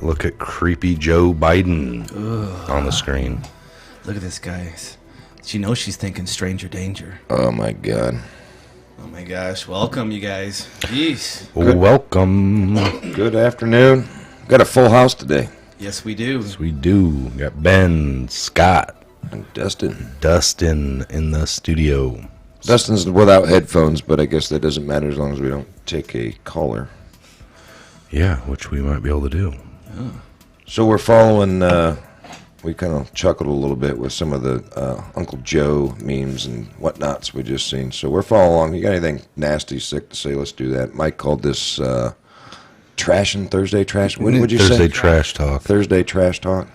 Look at creepy Joe Biden on the screen. Look at this, guys. She knows she's thinking stranger danger. Oh, my God. Oh, my gosh. Welcome, you guys. Jeez. Welcome. Good afternoon. Got a full house today. Yes, we do. Yes, we do. We got Ben, Scott, and Dustin. Dustin in the studio. Dustin's without headphones, but I guess that doesn't matter as long as we don't take a caller. Yeah, which we might be able to do. Oh. So we're following, we kind of chuckled a little bit with some of the Uncle Joe memes and whatnots we just seen. So we're following along. You got anything nasty, sick to say? Let's do that. Mike called this trashing Thursday trash. What would you say? Thursday trash talk. Thursday trash talk.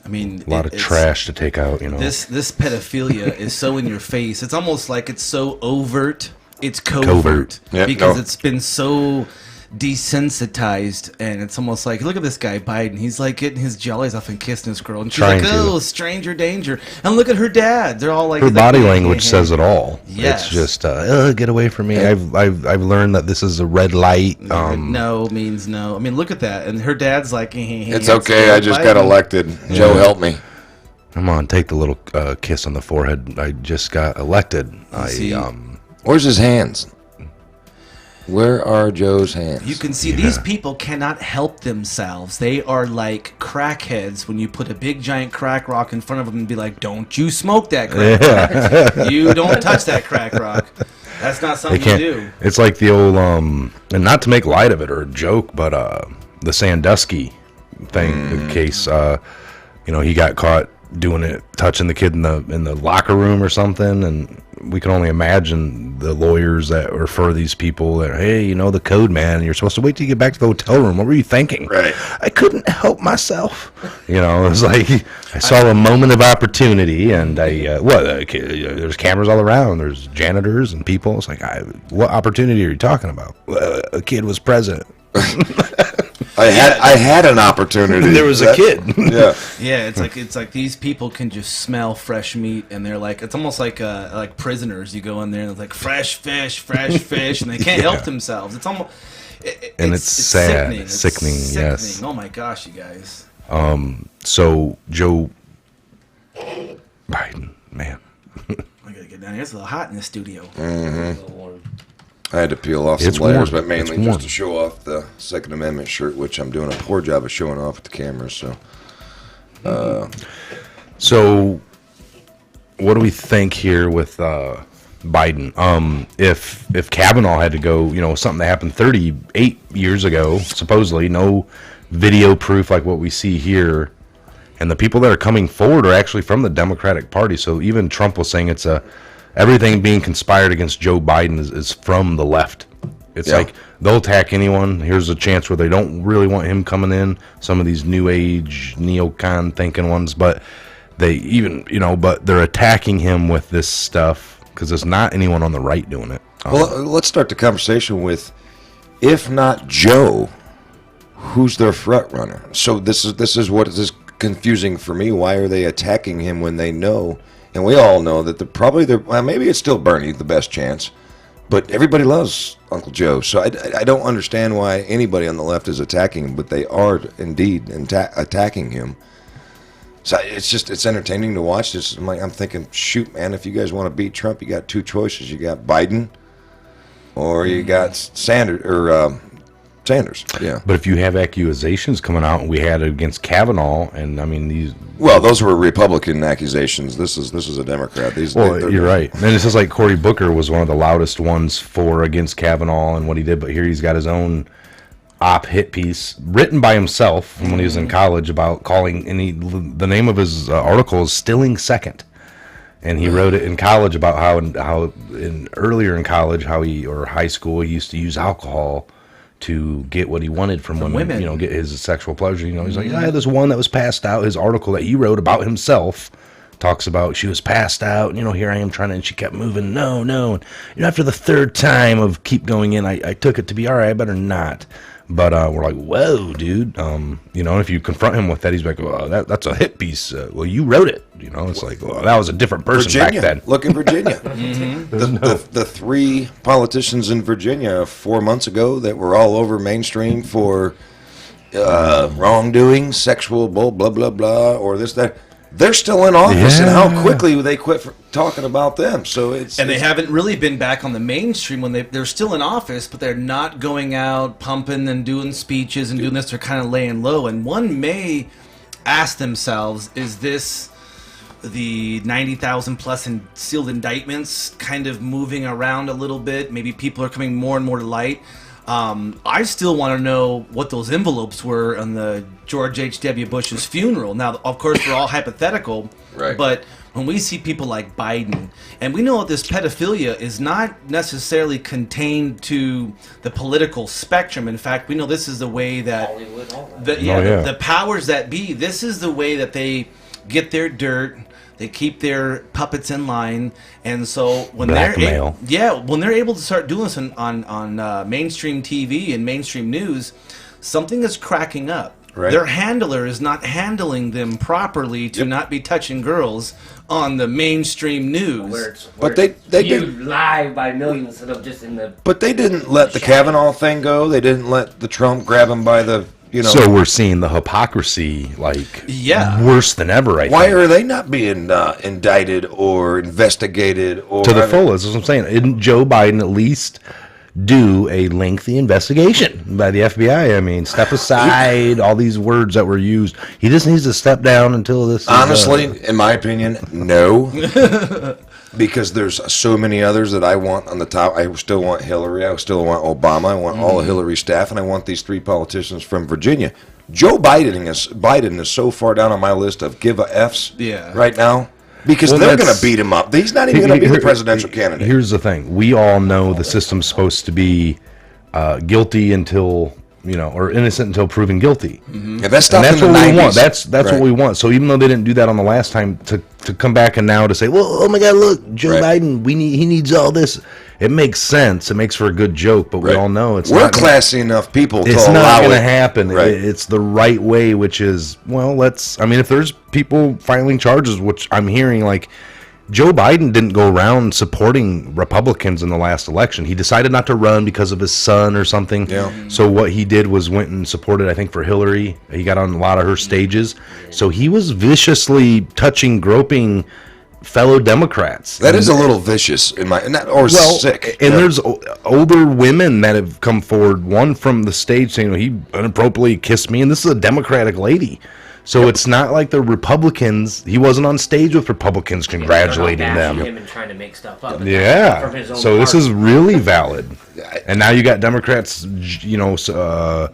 I mean, a lot of trash to take out, you know. This pedophilia is so in your face. It's almost like it's so overt. It's covert. Yep, because it's been so desensitized, and it's almost like, look at this guy Biden. He's like getting his jellies off and kissing this girl, and she's like, oh, stranger danger. And look at her dad. They're all like, her body language says it all. Yes. It's just get away from me. I've learned that this is a red light. No means no. I mean, look at that. And her dad's like, it's okay. I just got elected. Yeah. Joe, help me. Come on, take the little kiss on the forehead. I just got elected. Where's his hands? Where are Joe's hands? You can see these people cannot help themselves. They are like crackheads when you put a big giant crack rock in front of them and be like, don't you smoke that crack rock. You don't touch that crack rock. That's not something you do. It's like the old, and not to make light of it or a joke, but the Sandusky thing, case, he got caught doing it, touching the kid in the locker room or something, and we can only imagine the lawyers that refer these people that, hey, the code, man, you're supposed to wait till you get back to the hotel room. What were you thinking? Right. I couldn't help myself. It was like I saw a moment of opportunity, and there's cameras all around. There's janitors and people. It's like, what opportunity are you talking about? A kid was present. I had an opportunity. There was a kid. Yeah. It's like these people can just smell fresh meat, and they're like, it's almost like prisoners. You go in there and it's like fresh fish, and they can't help themselves. It's almost it's sad, sickening. Yes. Oh my gosh, you guys. So Joe Biden, man. I gotta get down here. It's a little hot in the studio. Mm-hmm. I had to peel off some layers, but mainly just to show off the Second Amendment shirt, which I'm doing a poor job of showing off with the camera. So, what do we think here with Biden? If Kavanaugh had to go, something that happened 38 years ago, supposedly, no video proof like what we see here, and the people that are coming forward are actually from the Democratic Party. So even Trump was saying everything being conspired against Joe Biden is from the left. It's like they'll attack anyone. Here's a chance where they don't really want him coming in. Some of these new age neocon thinking ones, but they but they're attacking him with this stuff because there's not anyone on the right doing it. Well, let's start the conversation with, if not Joe, who's their front runner? So this is what is confusing for me. Why are they attacking him when they know? And we all know that maybe it's still Bernie, the best chance, but everybody loves Uncle Joe. So I don't understand why anybody on the left is attacking him, but they are indeed attacking him. So it's entertaining to watch. I'm thinking, shoot, man, if you guys want to beat Trump, you got two choices. You got Biden, or you got Sanders. Yeah. But if you have accusations coming out, and we had it against Kavanaugh, and I mean these. Well, those were Republican accusations. This is a Democrat. You're right. And it's just like Cory Booker was one of the loudest ones against Kavanaugh and what he did, but here he's got his own hit piece written by himself from when he was in college about calling, and the name of his article is "Stilling Second," and he wrote it in college about how earlier in college or high school he used to use alcohol to get what he wanted from women, get his sexual pleasure. He's like, I had this one that was passed out. His article that he wrote about himself talks about she was passed out, and, here I am trying to, and she kept moving. No. And, after the third time of keep going in, I took it to be, all right, I better not. But we're like, whoa, dude. And if you confront him with that, he's like, well, that's a hit piece. Well, you wrote it. It's like, well, that was a different person Virginia. back then. Look at Virginia. The three politicians in Virginia 4 months ago that were all over mainstream for wrongdoing, sexual blah, blah, blah, or this, that. They're still in office, and how quickly they quit talking about them. So they haven't really been back on the mainstream when they're still in office, but they're not going out pumping and doing speeches and doing this. They're kind of laying low. And one may ask themselves, is this the 90,000 plus sealed indictments kind of moving around a little bit? Maybe people are coming more and more to light. I still want to know what those envelopes were on the George H.W. Bush's funeral. Now, of course, we're all hypothetical, right? But when we see people like Biden, and we know that this pedophilia is not necessarily contained to the political spectrum. In fact, we know this is the way that the powers that be, this is the way that they get their dirt. They keep their puppets in line, and so when they're able to start doing this on mainstream TV and mainstream news, something is cracking up. Right. Their handler is not handling them properly to not be touching girls on the mainstream news. But they did live by millions instead of just in the. But they didn't let the Kavanaugh thing go. They didn't let the Trump grab him by the. So we're seeing the hypocrisy worse than ever. Why are they not being indicted or investigated or to the fullest? That's what I'm saying. Didn't Joe Biden at least do a lengthy investigation by the FBI? I mean, step aside, all these words that were used. He just needs to step down until this. Honestly, in my opinion, no. Because there's so many others that I want on the top. I still want Hillary. I still want Obama. I want all of Hillary's staff, and I want these three politicians from Virginia. Joe Biden is so far down on my list of give a Fs right now because they're going to beat him up. He's not even going to be the presidential candidate. Here's the thing: we all know the system's supposed to be guilty until. Or innocent until proven guilty. Mm-hmm. Yeah, that's what 90s. We want. That's right. What we want. So even though they didn't do that on the last time, to come back and now to say, well, oh my God, look, Joe Biden, he needs all this. It makes sense. It makes for a good joke, but we all know we're classy enough people. It's not going to happen. Right. It's the right way, which is if there's people filing charges, which I'm hearing like. Joe Biden didn't go around supporting Republicans in the last election. He decided not to run because of his son or something. Yeah. So what he did was went and supported, I think, for Hillary. He got on a lot of her stages. So he was viciously groping fellow Democrats. That is a little vicious sick. And there's older women that have come forward. One from the stage saying he inappropriately kissed me, and this is a Democratic lady. So it's not like the Republicans. He wasn't on stage with Republicans congratulating them. Him and trying to make stuff up. Yeah. So this is really valid. And now you got Democrats, Alyssa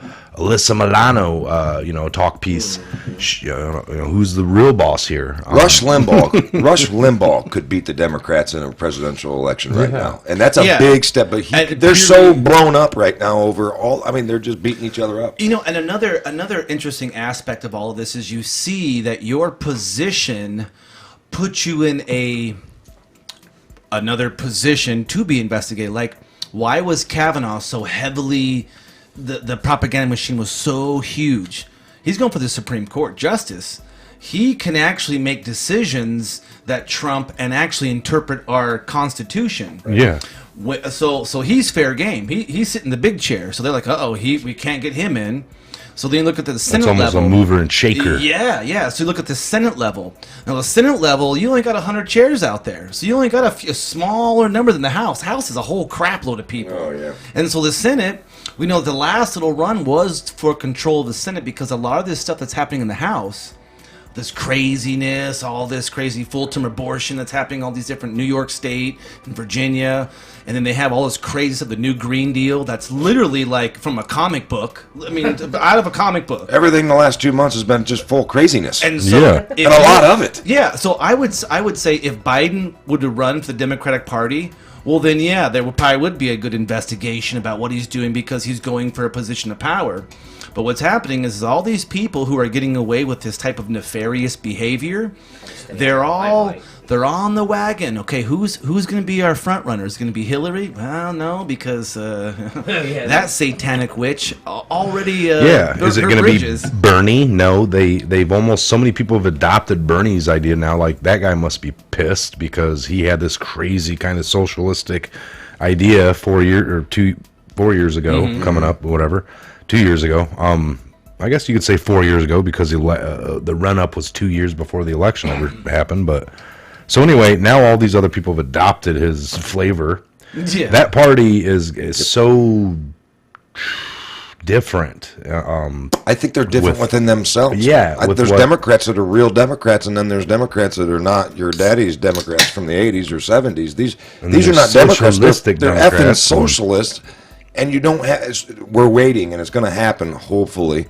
Milano, talk piece. Who's the real boss here? Rush Limbaugh could beat the Democrats in a presidential election right now, and that's a big step. But they're so blown up right now over all. I mean, they're just beating each other up. And another interesting aspect of all of this is you see that your position puts you in another position to be investigated. Like, why was Kavanaugh so heavily? The propaganda machine was so huge. He's going for the Supreme Court justice. He can actually make decisions that trump and actually interpret our Constitution. Yeah. So he's fair game. He's sitting in the big chair. So they're like, we can't get him in. So then you look at the It's Senate almost level. a mover and shaker. Yeah. So you look at the Senate level. Now, the Senate level, you only got 100 chairs out there. So you only got a smaller number than the House. House is a whole crap load of people. Oh, yeah. And so the Senate, we know the last little run was for control of the Senate because a lot of this stuff that's happening in the House, this craziness, all this crazy full-term abortion that's happening, all these different New York State and Virginia, and then they have all this crazy stuff, the new Green Deal, that's literally like from a comic book. I mean, out of a comic book. Everything the last 2 months has been just full craziness. And so, Yeah. if And a lot of it. Yeah, so I would say if Biden would have run for the Democratic Party, well then yeah, there would be a good investigation about what he's doing because he's going for a position of power. But what's happening is all these people who are getting away with this type of nefarious behavior, they're all on the wagon. Okay, who's going to be our front runner? Is it going to be Hillary? Well, no, because that satanic witch already Is it her going to be bridges. Bernie? No, they've almost so many people have adopted Bernie's idea now. Like that guy must be pissed because he had this crazy kind of socialistic idea 4 years ago, coming up, whatever, 2 years ago. I guess you could say 4 years ago because the run up was 2 years before the election ever happened. But so anyway, now all these other people have adopted his flavor. Yeah. That party is so different. I think they're different within themselves. Yeah, with There's what- Democrats that are real Democrats, and then there's Democrats that are not your daddy's Democrats from the 80s or 70s. These are there's not Democrats. socialistic They're effing Democrats. socialists, and you don't have. We're waiting, and it's going to happen. Hopefully,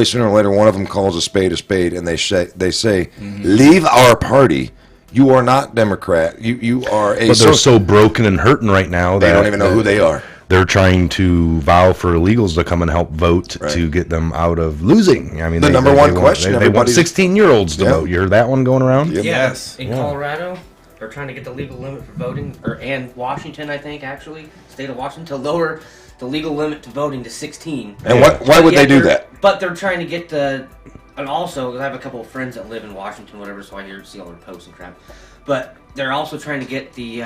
sooner or later, one of them calls a spade, and they say, "Leave our party. You are not Democrat. You are a." But they're so broken and hurting right now they that don't even know who they are. They're trying to vow for illegals to come and help vote to get them out of losing. I mean, The number one question They want everybody's- 16-year-olds to Yeah. vote. You heard that one going around? Yep. Yes. In Colorado, they're trying to get the legal limit for voting, and Washington, I think, actually, state of Washington, to lower the legal limit to voting to 16. And why would they do that? But they're trying to get and also, I have a couple of friends that live in Washington, whatever, so I see all their posts and crap. But they're also trying to get the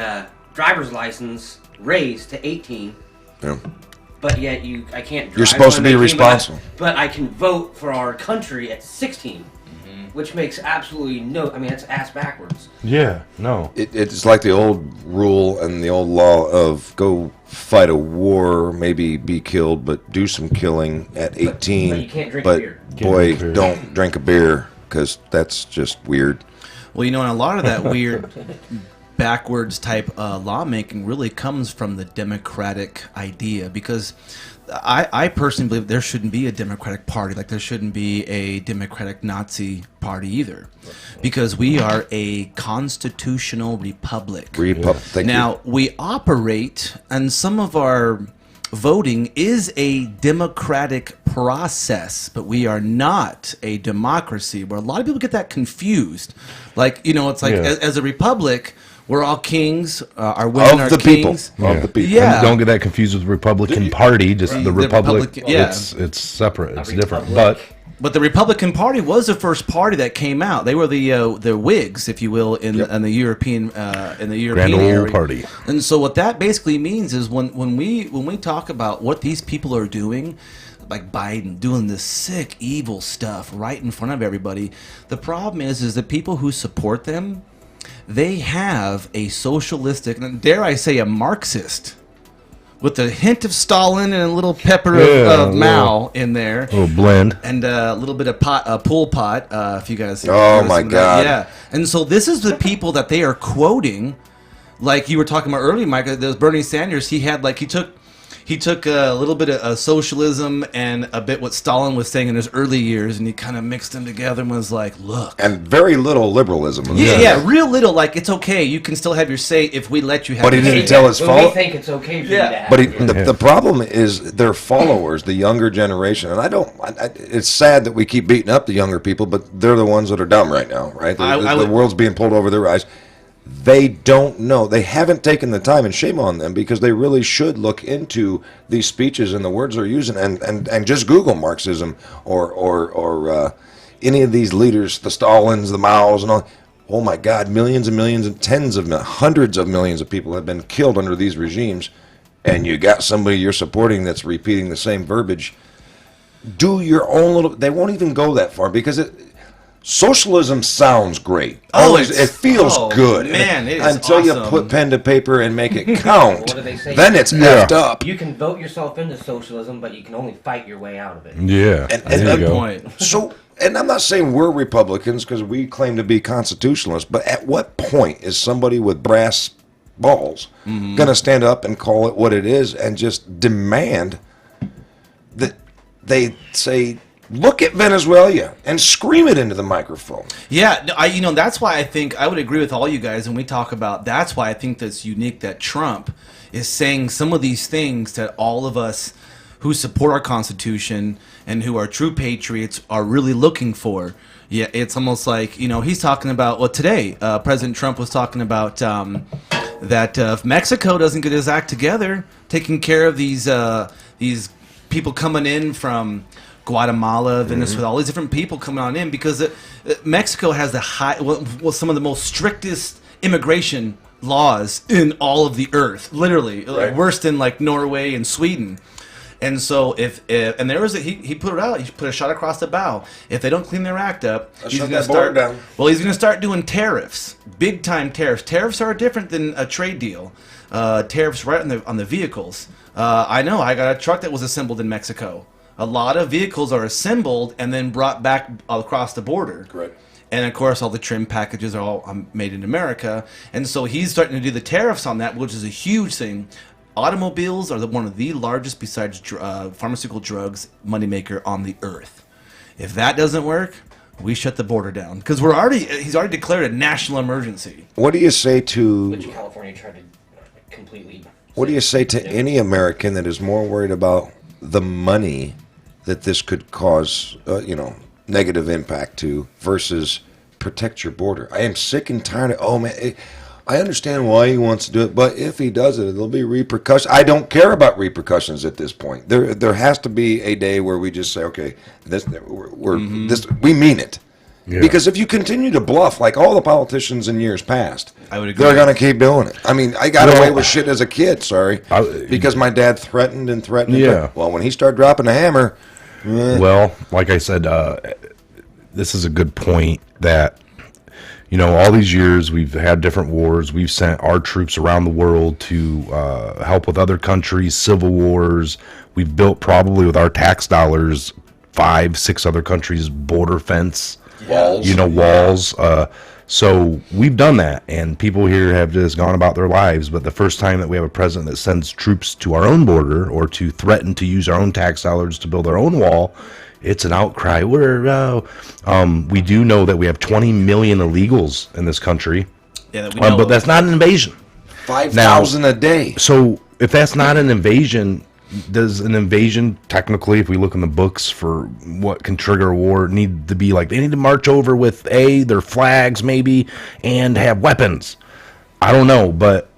driver's license raised to 18. Yeah. But yet I can't drive. You're supposed to when be I'm 18, responsible. But I can vote for our country at 16, which makes absolutely that's ass backwards. Yeah, no. It's like the old rule and the old law of go fight a war, maybe be killed, but do some killing at 18. But you can't drink But beer. boy, Can't drink beer. don't drink a beer because that's just weird. Well, and a lot of that weird backwards type lawmaking really comes from the Democratic idea because I personally believe there shouldn't be a Democratic Party, like there shouldn't be a Democratic Nazi Party either, because we are a constitutional republic. Thank Now, we operate, and some of our voting is a democratic process, but we are not a democracy, where a lot of people get that confused. Like, it's like Yeah. as a republic, we're all kings, our women are Of the people. kings. Of the people. Yeah. And don't get that confused with the Republican Party. Just the Republic. Republican- yeah. It's separate. It's different. republic. But the Republican Party was the first party that came out. They were the Whigs, if you will, in the European Grand old area. party. And so what that basically means is when we talk about what these people are doing, like Biden doing this sick, evil stuff right in front of everybody, the problem is the people who support them, they have a socialistic, and dare I say, a Marxist, with a hint of Stalin and a little pepper of Mao in there. Little blend. And a little bit of Pol Pot, if you guys. Oh, noticed my that. God. Yeah, and so this is the people that they are quoting, like you were talking about earlier, Mike. There's Bernie Sanders. He took a little bit of socialism and a bit what Stalin was saying in his early years, and he kind of mixed them together and was like, "Look." And very little liberalism. Yeah, real little. Like, it's okay. You can still have your say if we let you have. But he your didn't say. tell his When we fault. think it's okay for Yeah. you to have But it. the problem is their followers, the younger generation, and it's sad that we keep beating up the younger people, but they're the ones that are dumb right now, right? The world's being pulled over their eyes. They don't know. They haven't taken the time, and shame on them, because they really should look into these speeches and the words they're using, and just Google Marxism or any of these leaders, the Stalins, the Maos, and all. Oh my God, millions and millions and hundreds of millions of people have been killed under these regimes, and you got somebody you're supporting that's repeating the same verbiage. do your own little. They won't even go that far because socialism sounds great. It feels good. Man, it is until awesome. you put pen to paper and make it count. What do they say? Then it's effed up. You can vote yourself into socialism, but you can only fight your way out of it. Yeah. And there you good go. point. So, and I'm not saying we're Republicans because we claim to be constitutionalists, but at what point is somebody with brass balls going to stand up and call it what it is and just demand that they say, look at Venezuela and scream it into the microphone? Yeah, that's why I think I would agree with all you guys when we talk about. That's why I think that's unique that Trump is saying some of these things that all of us who support our Constitution and who are true patriots are really looking for. Yeah, it's almost like he's talking about. Well, today President Trump was talking about that if Mexico doesn't get his act together, taking care of these people coming in from Guatemala, Venezuela, all these different people coming on in because Mexico has some of the most strictest immigration laws in all of the earth, literally worse than like Norway and Sweden. And so and there was he put it out. He put a shot across the bow. If they don't clean their act up, he's going to start down. Well, he's going to start doing tariffs, big time tariffs. Tariffs are different than a trade deal. Tariffs right on the vehicles. I know. I got a truck that was assembled in Mexico. A lot of vehicles are assembled and then brought back across the border. Correct. And of course, all the trim packages are all made in America. And so he's starting to do the tariffs on that, which is a huge thing. Automobiles are one of the largest, besides pharmaceutical drugs, moneymaker on the earth. If that doesn't work, we shut the border down because he's already declared a national emergency. What do you say to? Which California tried to completely. What do you say to any American that is more worried about the money that this could cause, negative impact to, versus protect your border? I am sick and tired of. I understand why he wants to do it, but if he does it, there'll be repercussions. I don't care about repercussions at this point. There has to be a day where we just say, okay, we mean it. Yeah. Because if you continue to bluff like all the politicians in years past, I would agree. They're going to keep doing it. I mean, I got away with shit as a kid, because my dad threatened and threatened. Yeah. Well, when he started dropping the hammer. Well, like I said, this is a good point that, all these years we've had different wars. We've sent our troops around the world to help with other countries, civil wars. We've built probably with our tax dollars 5-6 other countries' border fence. Walls. So we've done that, and people here have just gone about their lives. But the first time that we have a president that sends troops to our own border or to threaten to use our own tax dollars to build our own wall, it's an outcry. We do know that we have 20 million illegals in this country, but that's not an invasion. 5,000 a day. So if that's not an invasion, does an invasion technically, if we look in the books for what can trigger a war, need to be like they need to march over with their flags maybe and have weapons? I don't know, but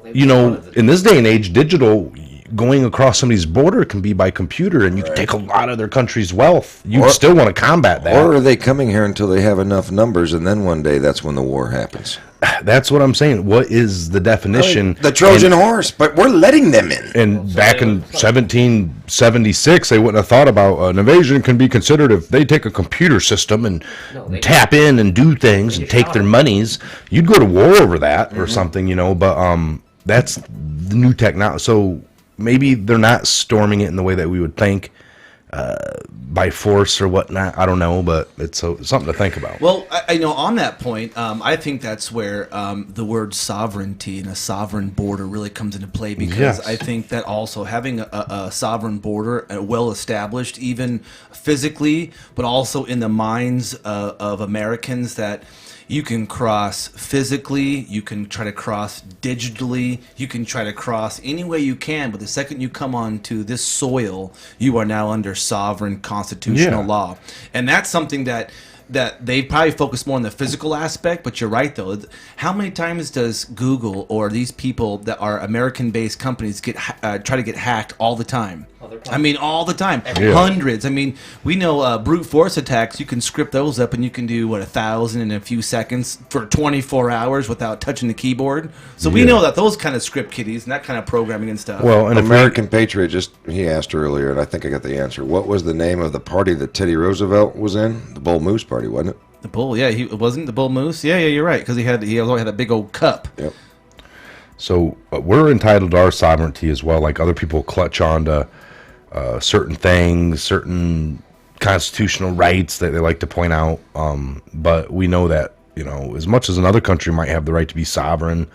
in this day and age, digital going across somebody's border can be by computer, and you can take a lot of their country's wealth. You still want to combat that. Or are they coming here until they have enough numbers, and then one day that's when the war happens? That's what I'm saying. What is the definition? The Trojan horse, but we're letting them in. And back in 1776, they wouldn't have thought about an invasion can be considered if they take a computer system and tap in and do things and take their monies. You'd go to war over that or something, but that's the new technology. So maybe they're not storming it in the way that we would think, by force or whatnot. I don't know, but it's something to think about. Well, I know on that point, I think that's where the word sovereignty and a sovereign border really comes into play, because I think that also having a sovereign border, well established, even physically, but also in the minds of Americans, that you can cross physically, you can try to cross digitally, you can try to cross any way you can, but the second you come onto this soil, you are now under sovereign constitutional law. And that's something that that they probably focus more on the physical aspect, but you're right though. How many times does Google or these people that are American-based companies try to get hacked all the time? I mean, all the time. Yeah. Hundreds. I mean, we know brute force attacks. You can script those up, and you can do 1,000 in a few seconds for 24 hours without touching the keyboard. So we know that those kind of script kiddies and that kind of programming and stuff. Well, and American Patriot he asked earlier, and I think I got the answer. What was the name of the party that Teddy Roosevelt was in? The Bull Moose Party, wasn't it? The bull, yeah, he wasn't the bull moose. Yeah, you're right, because he always had a big old cup. Yep. So we're entitled to our sovereignty as well. Like other people clutch on to certain things, certain constitutional rights that they like to point out. But we know that, as much as another country might have the right to be sovereign,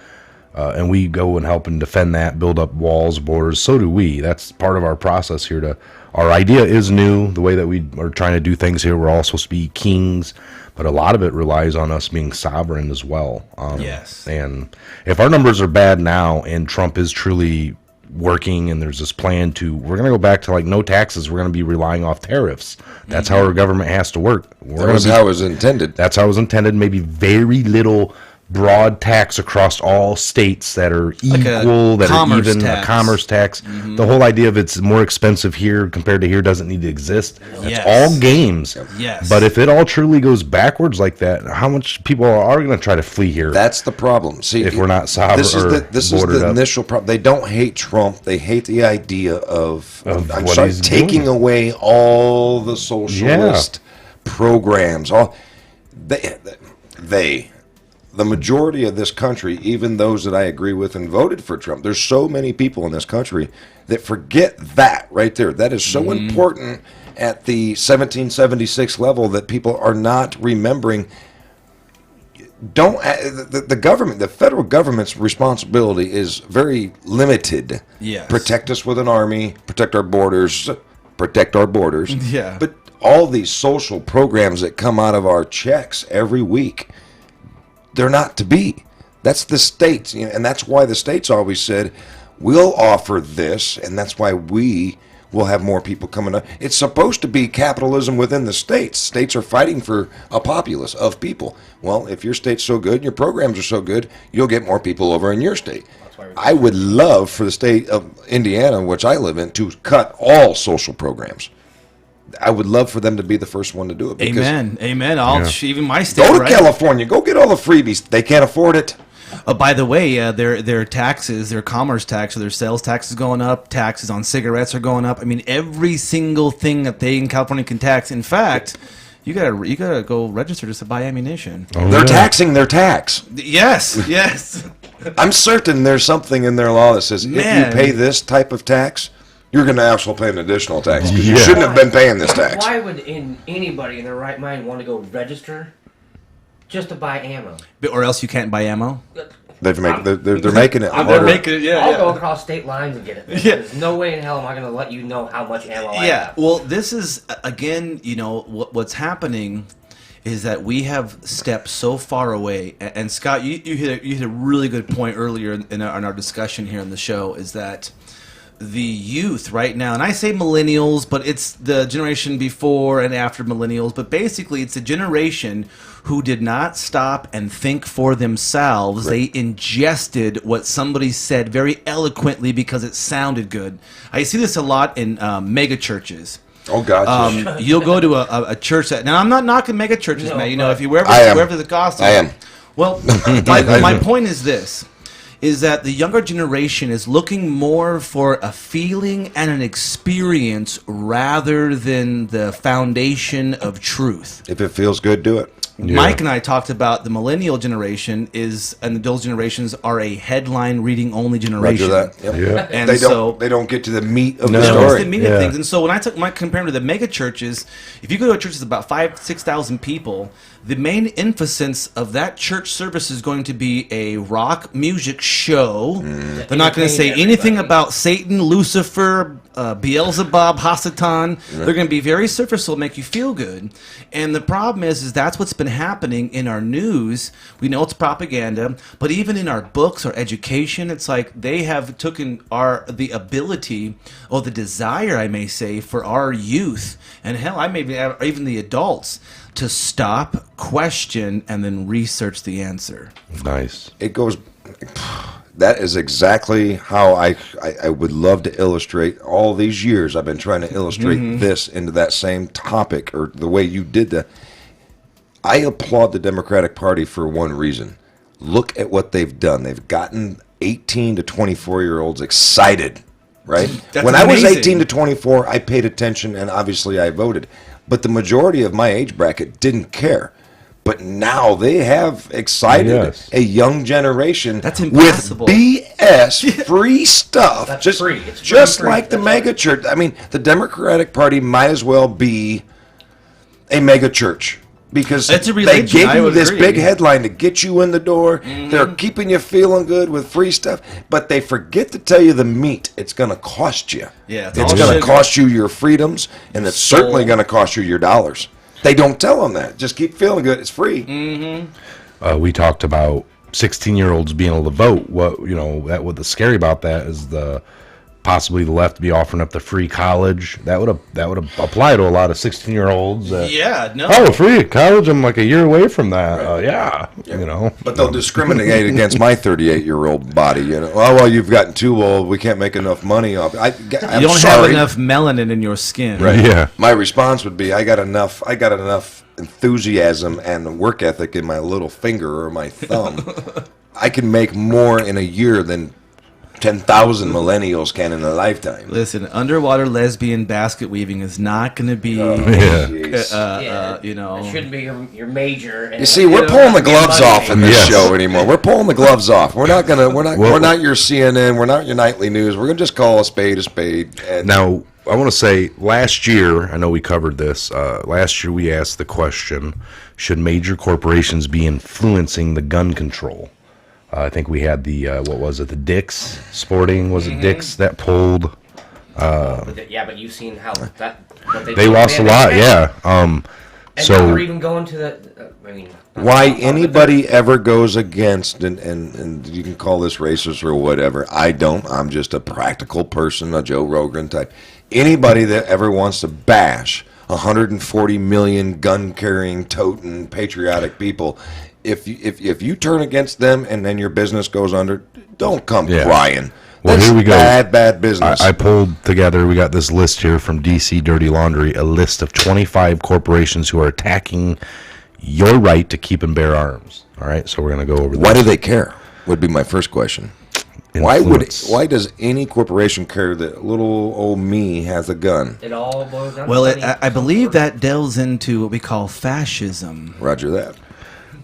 and we go and help and defend that, build up walls, borders, so do we. That's part of our process here. Our idea is new, the way that we are trying to do things here. We're all supposed to be kings, but a lot of it relies on us being sovereign as well. Yes. And if our numbers are bad now and Trump is truly working and there's this plan we're going to go back to like no taxes, we're going to be relying off tariffs. That's how our government has to work. That's how it was intended. That's how it was intended. Maybe very little broad tax across all states that are equal, that are even, a commerce tax. The whole idea of it's more expensive here compared to here doesn't need to exist. It's all games. Yes. But if it all truly goes backwards like that, how much people are going to try to flee here? That's the problem. See, if we're not sovereign, this is the initial problem. They don't hate Trump. They hate the idea of taking away all the socialist programs. The majority of this country, even those that I agree with and voted for Trump, there's so many people in this country that forget that right there. That is so important at the 1776 level that people are not remembering. The government, the federal government's responsibility is very limited. Yes. Protect us with an army, protect our borders. Yeah. But all these social programs that come out of our checks every week, they're not to be. That's the states, and that's why the states always said, we'll offer this, and that's why we will have more people coming up. It's supposed to be capitalism within the states. States are fighting for a populace of people. Well, if your state's so good, your programs are so good, you'll get more people over in your state. I would love for the state of Indiana, which I live in, to cut all social programs. I would love for them to be the first one to do it. Amen. Even my state. Go to California. Go get all the freebies. They can't afford it. By the way, their taxes, their commerce tax, or their sales tax is going up. Taxes on cigarettes are going up. I mean, every single thing that they in California can tax. In fact, you gotta go register just to buy ammunition. They're taxing their tax. Yes. I'm certain there's something in their law that says if you pay this type of tax, you're going to actually pay an additional tax because you shouldn't have been paying this tax. Why would anybody in their right mind want to go register just to buy ammo? Or else you can't buy ammo? They're making it harder. They're making it, I'll go across state lines and get it. There's no way in hell am I going to let you know how much ammo I have. Well, this is, again, what's happening is that we have stepped so far away. And Scott, you hit a really good point earlier in our discussion here on the show, is that the youth right now, and I say millennials, but it's the generation before and after millennials, but basically it's a generation who did not stop and think for themselves. Right. They ingested what somebody said very eloquently because it sounded good. I see this a lot in mega churches. Oh, God. You'll go to a church that, now I'm not knocking mega churches, man. If you wherever the gospel. I am. Well, my point is this. Is that the younger generation is looking more for a feeling and an experience rather than the foundation of truth. If it feels good, do it. Yeah. Mike and I talked about the millennial generation and those generations are a headline reading only generation. Roger that. Yep. Yeah. And they don't get to the meat of the It's story. the meat of things. And so when I compare them to the mega churches, if you go to a church that's about 5,000-6,000 people, the main emphasis of that church service is going to be a rock music show. They're not going to say anything about Satan, Lucifer, Beelzebub, Hasatan. They're going to be very surface level, make you feel good. And the problem is that's what's been happening in our news. We know it's propaganda, but even in our books, our education, it's like they have taken the ability or the desire, I may say, for our youth, and hell, I may be even the adults. to stop, question, and then research the answer. Nice. It goes. That is exactly how I would love to illustrate. All these years I've been trying to illustrate this into that same topic, or the way you did that. I applaud the Democratic Party for one reason. Look at what they've done. They've gotten 18 to 24-year-olds excited, right? That's when I was amazing. 18 to 24, I paid attention, and obviously I voted. But the majority of my age bracket didn't care. But now they have excited Yes. a young generation That's impossible. with BS free stuff. That's just free. It's just free. like the That's mega church. I mean, the Democratic Party might as well be a mega church. Because It's a they religion, gave I you would this agree. big headline to get you in the door. They're keeping you feeling good with free stuff, but they forget to tell you the meat. It's going to cost you. Yeah, it's it's all going to sugar. cost you your freedoms, and it's certainly going to cost you your dollars. They don't tell them that. Just keep feeling good. It's free. We talked about 16-year-olds being able to vote. What the scary about that is possibly the left be offering up the free college. That would apply to a lot of 16-year-olds. Yeah, no. Oh, free college! I'm like a year away from that. Yeah, you know. But they'll discriminate against my 38-year-old body. You know, oh well, you've gotten too old. We can't make enough money off. I'm You don't sorry. have enough melanin in your skin. Right. Yeah. My response would be, I got enough enthusiasm and work ethic in my little finger or my thumb. I can make more in a year than 10,000 millennials can in a lifetime. Listen, underwater lesbian basket weaving is not going to be, Jeez. It shouldn't be your major. And You see, we're pulling the gloves off in this Yes. show anymore. We're pulling the gloves off. We're not your CNN. We're not your nightly news. We're gonna just call a spade a spade. And Now, I want to say last year, I know we covered this. Last year, we asked the question: should major corporations be influencing the gun control? I think we had the the Dick's Sporting, was it Dick's that pulled? But you've seen how that what They lost a lot, yeah. And now So we're even going to the. why anybody ever goes against, and you can call this racist or whatever. I don't. I'm just a practical person, a Joe Rogan type. Anybody that ever wants to bash 140 million gun-carrying, toting, patriotic people, if you turn against them and then your business goes under, don't come crying. Well, That's here we go. Bad business. I pulled together, we got this list here from DC Dirty Laundry, a list of 25 corporations who are attacking your right to keep and bear arms. All right, so we're going to go over this. Why do they care? Would be my first question. Influence. Why does any corporation care that little old me has a gun? It all boils down. Well, to money. I believe that delves into what we call fascism. Roger that.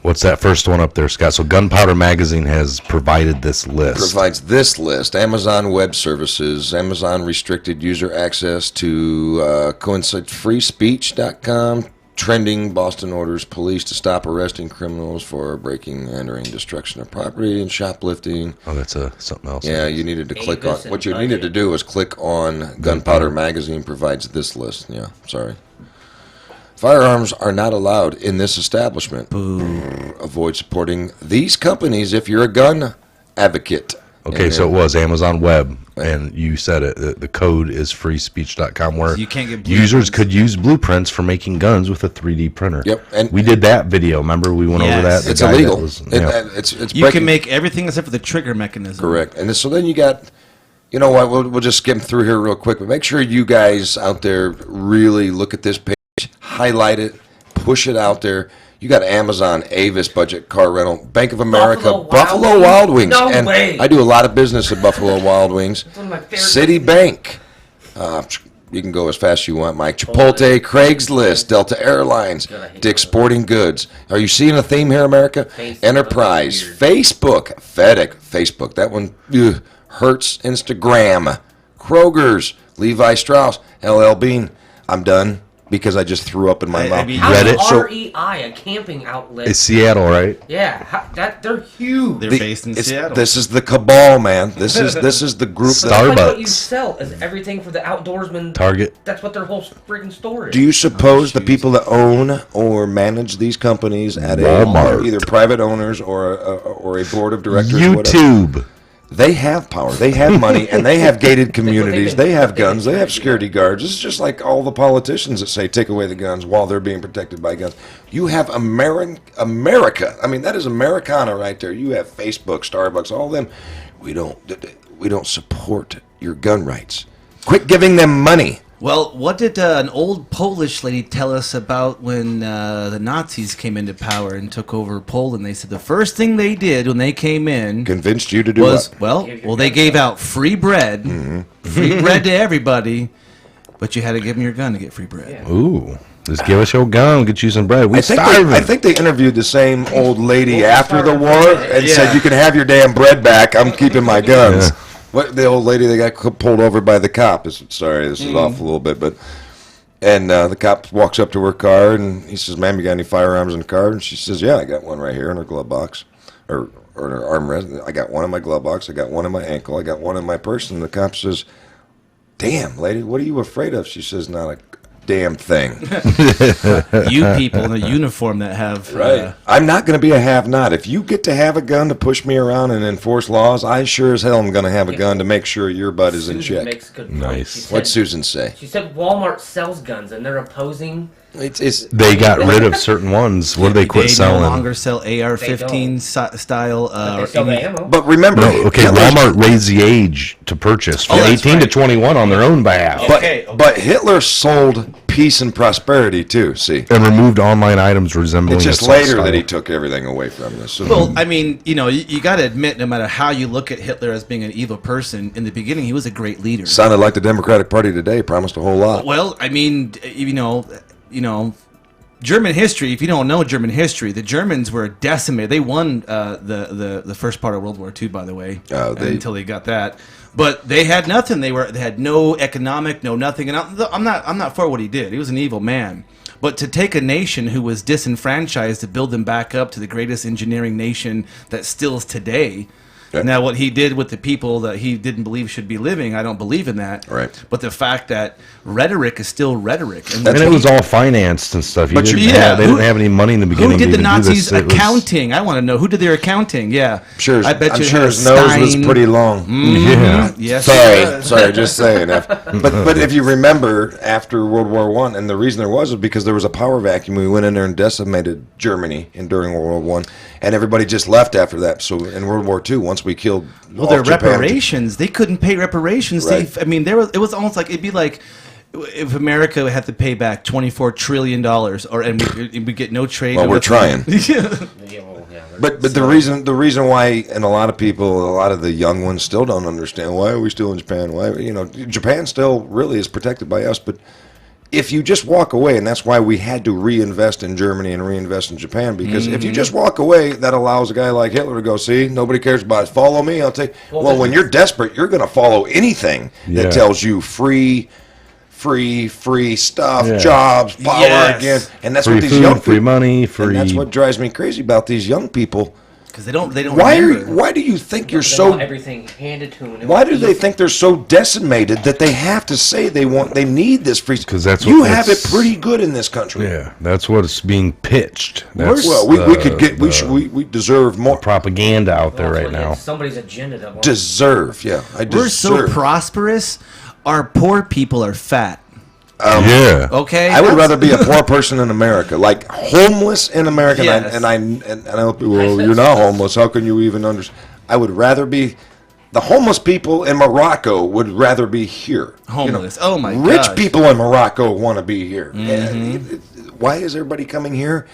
What's that first one up there, Scott? So Gunpowder Magazine has provided this list. Provides this list: Amazon Web Services, Amazon restricted user access to coincide freespeech.com, trending Boston orders police to stop arresting criminals for breaking, entering, destruction of property, and shoplifting. Oh, that's something else. Yeah, you needed to click on. Avis and What you budget. needed to do was click on Gunpowder Magazine provides this list. Yeah, sorry. Firearms are not allowed in this establishment. Avoid supporting these companies if you're a gun advocate. Okay, And so it was Amazon Web, and you said it. The code is freespeech.com, where So you can't get users blueprints. could use blueprints for making guns with a 3D printer. Yep, and- we did that video. Remember, we went over that. Yes. The it's guy that illegal. was- It- yeah. it's You breaking- can make everything except for the trigger mechanism. correct. And so then you got, you know what? We'll just skim through here real quick, but make sure you guys out there really look at this page, highlight it, push it out there. You got Amazon, Avis budget car rental, Bank of America, Buffalo Wild Wings. No and way. I do a lot of business at Buffalo Wild Wings. It's one of my favorite Citibank. You can go as fast as you want, Mike. Chipotle, Craigslist, Delta Airlines, God, I hate Dick's those. Sporting Goods. Are you seeing a theme here, America? Facebook, Enterprise, weird. Facebook, FedEx, Facebook. That one hurts. Instagram, Kroger's, Levi Strauss, LL Bean. I'm done because I just threw up in my I mouth. mean- How's Reddit? So- REI a camping outlet? It's Seattle, right? Yeah, they're huge. They're The- based in it's- Seattle. This is the cabal, man. This is the group. Star- That, That's what you Starbucks. sell is everything for the outdoorsman. Target. That's what their whole freaking store is. do you suppose the people that own or manage these companies at Walmart. either private owners or a board of directors, whatever, YouTube. They have power, they have money, and they have gated communities. They have guns, they have security guards. It's just like all the politicians that say take away the guns while they're being protected by guns. You have America. I mean, that is Americana right there. You have Facebook, Starbucks, all of them. We don't support your gun rights. Quit giving them money. Well, what did an old Polish lady tell us about when the Nazis came into power and took over Poland? They said the first thing they did when they came in Convinced you to do was, what? they gave out free bread, free bread to everybody, but you had to give them your gun to get free bread. Yeah. Ooh, just give us your gun, get you some bread. We I starving. think they interviewed the same old lady after the war and said, "You can have your damn bread back. I'm keeping my guns." Yeah. What the old lady that got pulled over by the cop is sorry, this is off a little bit, but the cop walks up to her car and he says, "Ma'am, you got any firearms in the car?" And she says, "Yeah, I got one right here in her glove box, or in her armrest. I got one in my glove box. I got one in my ankle. I got one in my purse." And the cop says, "Damn, lady, what are you afraid of?" She says, "Not a damn thing." You people in a uniform that have I'm not going to be a have-not. If you get to have a gun to push me around and enforce laws, I sure as hell am going to have a gun to make sure your butt is in Susan check. makes a good point. Nice. She said, What'd Susan say? She said Walmart sells guns and they're opposing. It's They got rid of certain ones. What do they quit They selling? no longer sell AR-15 style. But they sell the ammo. but remember, No, okay, Hitler's- Walmart raised the age to purchase from that's 18 to right. 21 on their own behalf. But Hitler sold peace and prosperity too. See, And removed online items resembling it's just assault later style. that he took everything away from us. So, Well, I mean, you got to admit, no matter how you look at Hitler as being an evil person, in the beginning he was a great leader. sounded like the Democratic Party today. Promised a whole lot. Well, I mean, German history. If you don't know German history, the Germans were decimated. They won the first part of World War II, by the way, until they got that. But they had nothing. They had no economic, no nothing. And I'm not for what he did. He was an evil man. But to take a nation who was disenfranchised to build them back up to the greatest engineering nation that still is today. Yeah. Now, what he did with the people that he didn't believe should be living, I don't believe in that. Right. But the fact that rhetoric is still rhetoric. And And it was all financed and stuff. But They you- didn't have any money in the beginning. Who did to the even do Nazis this. It was- accounting? I want to know who did their accounting. Yeah, Sure, I bet I'm you it sure had his nose was Stein. pretty long. Yeah. Yes, Sorry, just saying. But if you remember, after World War One, and the reason there was because there was a power vacuum. We went in there and decimated Germany during World War One, and everybody just left after that. So in World War Two, once we killed Well, their all Japan- reparations, they couldn't pay reparations. Right. It was almost like it'd be like if America had to pay back $24 trillion, and we get no trade. Well, we're trying. Yeah, well, yeah, But the reason why, and a lot of people, a lot of the young ones still don't understand why are we still in Japan? Why Japan still really is protected by us, but if you just walk away, and that's why we had to reinvest in Germany and reinvest in Japan, because if you just walk away, that allows a guy like Hitler to go, see, nobody cares about it. Follow me, I'll take. Well, when you're desperate, you're going to follow anything Yeah. that tells you free stuff, Yeah. jobs, power Yes. again, and that's Free what these food, young people, free money, free. and that's what drives me crazy about these young people. because they don't. Why do you think you're They want so? everything handed to them. Why do they think they're so decimated that they have to say they need this free? 'Cause that's you what- have it that's- pretty good in this country. Yeah, that's what's being pitched. That's Well, we could get we deserve more. propaganda out there right now. Somebody's agenda that wants Deserve, yeah. I deserve. We're so prosperous. Our poor people are fat. Yeah. Okay, I would rather be a poor person in America, like homeless in America. Yes. And I know people, well, you're not homeless. How can you even understand? I would rather be. The homeless people in Morocco would rather be here. Homeless. Oh, my Rich gosh. people in Morocco want to be here. And why is everybody coming here?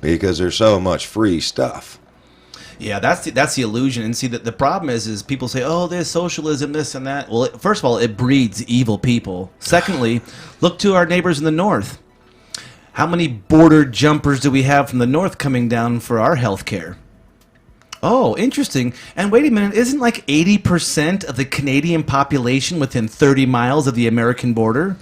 Because there's so much free stuff. Yeah, that's the illusion. And see, that the problem is people say, "Oh, there's socialism, this and that." Well, first of all, it breeds evil people. Secondly, look to our neighbors in the north. How many border jumpers do we have from the north coming down for our health care? Oh, interesting. And wait a minute, isn't like 80% of the Canadian population within 30 miles of the American border?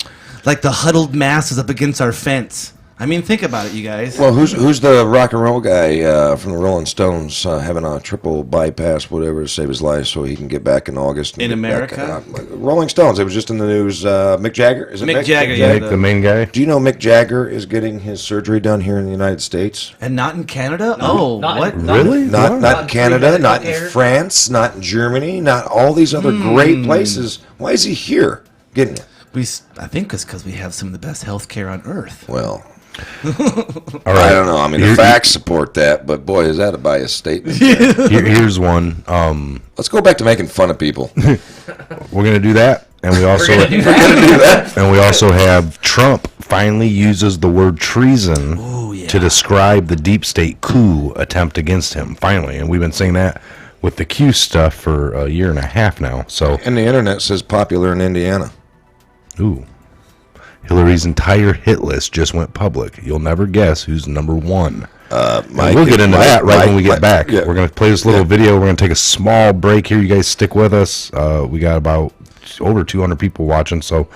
Like the huddled masses up against our fence. I mean, think about it, you guys. Well, who's the rock and roll guy from the Rolling Stones having a triple bypass, whatever, to save his life so he can get back in August? And In get America? back, Rolling Stones. It was just in the news. Mick Jagger. Is it Mick Jagger, yeah. Mick, the main guy. Do you know Mick Jagger is getting his surgery done here in the United States? And not in Canada? No, What? Really? Not in Canada, Free not medical in care. France, not in Germany, not all these other great places. Why is he here getting it? I think it's because we have some of the best health care on Earth. Well, All right. I don't know. I mean, the facts support that, but boy, is that a biased statement. Here's one. Let's go back to making fun of people. We're gonna do that, and we also We're gonna do that. and we also have Trump finally uses the word treason to describe the deep state coup attempt against him. Finally, and we've been saying that with the Q stuff for a year and a half now. So, And the internet says popular in Indiana. ooh, Hillary's entire hit list just went public. You'll never guess who's number one. And we'll get into that right when we get back. yeah. We're going to play this little video. We're going to take a small break here. You guys stick with us. We got about over 200 people watching, so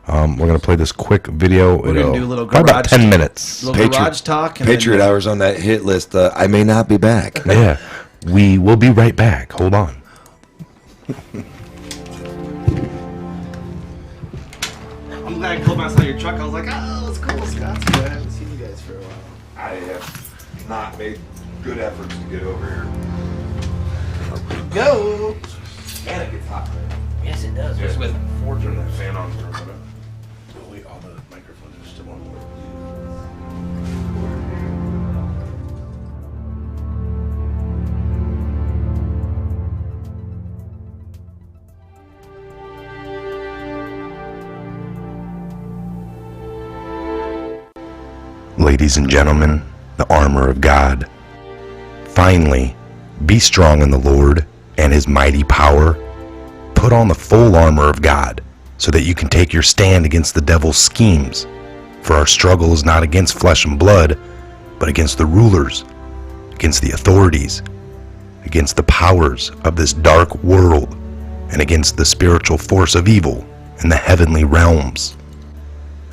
we're going to play this quick video. We're going to do a little probably about garage 10 minutes. little garage talk. And Patriot then, hours on that hit list. I may not be back. Yeah, we will be right back. Hold on. I'm glad I pulled myself your truck. I was like, oh, it's cool, Scott. I haven't seen you guys for a while. I have not made good efforts to get over here. Go! Man, it gets hot. Yes, it does. Just with Turn that fan on for a minute. Oh, wait, all the microphones are still on. Ladies and gentlemen, the armor of God. Finally, be strong in the Lord and his mighty power. Put on the full armor of God so that you can take your stand against the devil's schemes. For our struggle is not against flesh and blood, but against the rulers, against the authorities, against the powers of this dark world, and against the spiritual force of evil in the heavenly realms.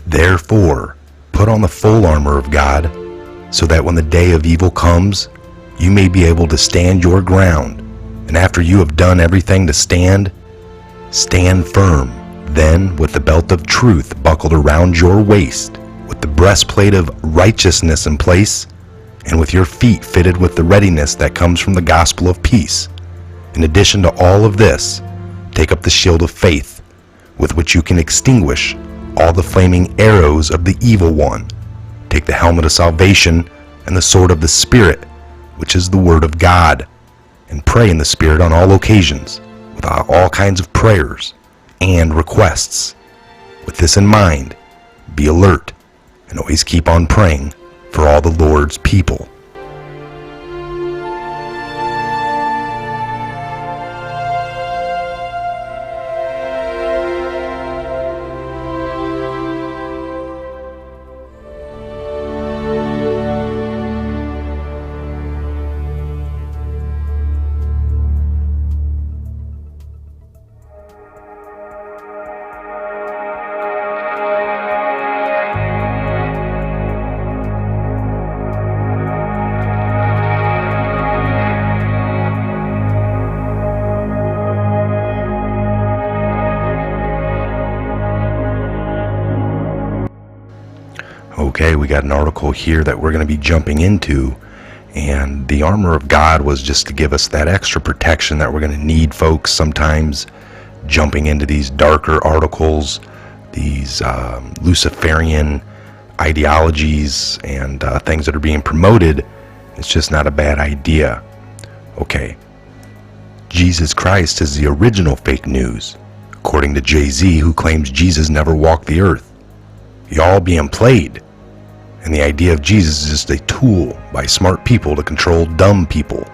Therefore, put on the full armor of God, so that when the day of evil comes, you may be able to stand your ground, and after you have done everything to stand, stand firm. Then, with the belt of truth buckled around your waist, with the breastplate of righteousness in place, and with your feet fitted with the readiness that comes from the gospel of peace. In addition to all of this, take up the shield of faith, with which you can extinguish all the flaming arrows of the evil one. Take the helmet of salvation and the sword of the Spirit, which is the word of God, and pray in the Spirit on all occasions, with all kinds of prayers and requests. With this in mind, be alert and always keep on praying for all the Lord's people. Okay, we got an article here that we're going to be jumping into, and the armor of God was just to give us that extra protection that we're going to need, folks, sometimes jumping into these darker articles, these Luciferian ideologies and things that are being promoted. It's just not a bad idea. Okay, Jesus Christ is the original fake news, according to Jay-Z, who claims Jesus never walked the earth. Y'all being played. And the idea of Jesus is just a tool by smart people to control dumb people.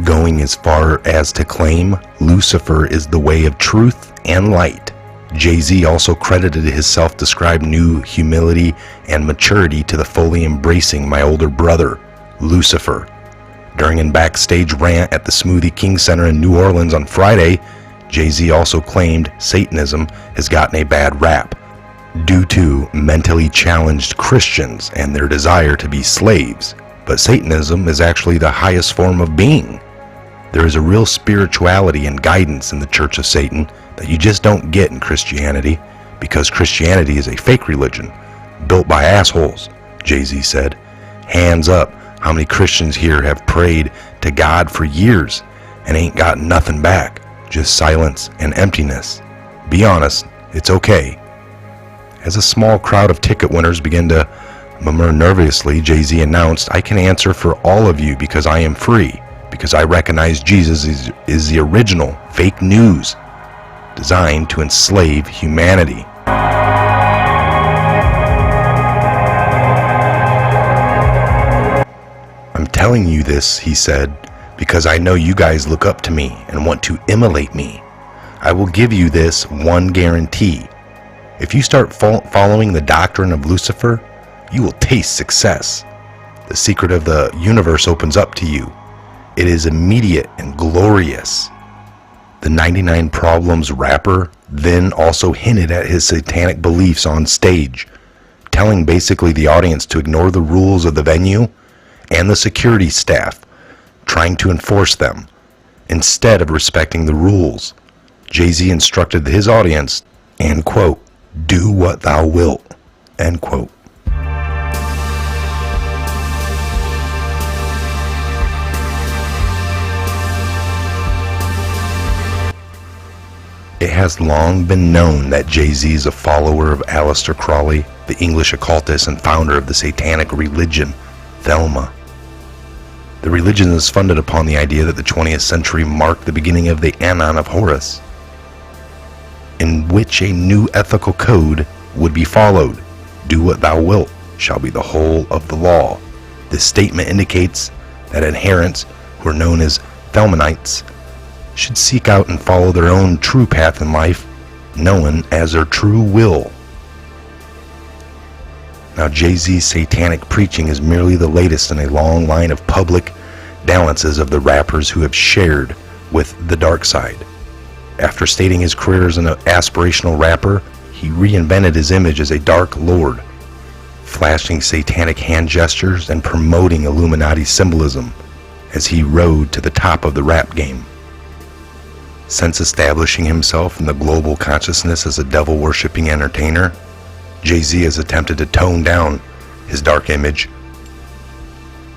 Going as far as to claim Lucifer is the way of truth and light. Jay-Z also credited his self-described new humility and maturity to the fully embracing my older brother, Lucifer. During a backstage rant at the Smoothie King Center in New Orleans on Friday, Jay-Z also claimed Satanism has gotten a bad rap. due to mentally challenged Christians and their desire to be slaves. But Satanism is actually the highest form of being. There is a real spirituality and guidance in the Church of Satan that you just don't get in Christianity, because Christianity is a fake religion built by assholes, Jay-Z said. Hands up, how many Christians here have prayed to God for years and ain't gotten nothing back, just silence and emptiness? Be honest, it's okay. As a small crowd of ticket winners began to murmur nervously, Jay-Z announced, "I can answer for all of you because I am free, because I recognize Jesus is the original fake news designed to enslave humanity." "I'm telling you this," he said, "because I know you guys look up to me and want to immolate me. I will give you this one guarantee. If you start following the doctrine of Lucifer, you will taste success. The secret of the universe opens up to you. It is immediate and glorious." The 99 Problems rapper then also hinted at his satanic beliefs on stage, telling basically the audience to ignore the rules of the venue and the security staff, trying to enforce them, instead of respecting the rules. Jay-Z instructed his audience, and quote, "Do what thou wilt," end quote. It has long been known that Jay-Z is a follower of Aleister Crowley, the English occultist and founder of the satanic religion, Thelema. The religion is funded upon the idea that the 20th century marked the beginning of the Aeon of Horus, in which a new ethical code would be followed. "Do what thou wilt" shall be the whole of the law. This statement indicates that adherents, who are known as Thelemites, should seek out and follow their own true path in life, known as their true will. Now, Jay-Z's satanic preaching is merely the latest in a long line of public dalliances of the rappers who have shared with the dark side. After stating his career as an aspirational rapper, he reinvented his image as a dark lord, flashing satanic hand gestures and promoting Illuminati symbolism as he rode to the top of the rap game. Since establishing himself in the global consciousness as a devil-worshipping entertainer, Jay-Z has attempted to tone down his dark image.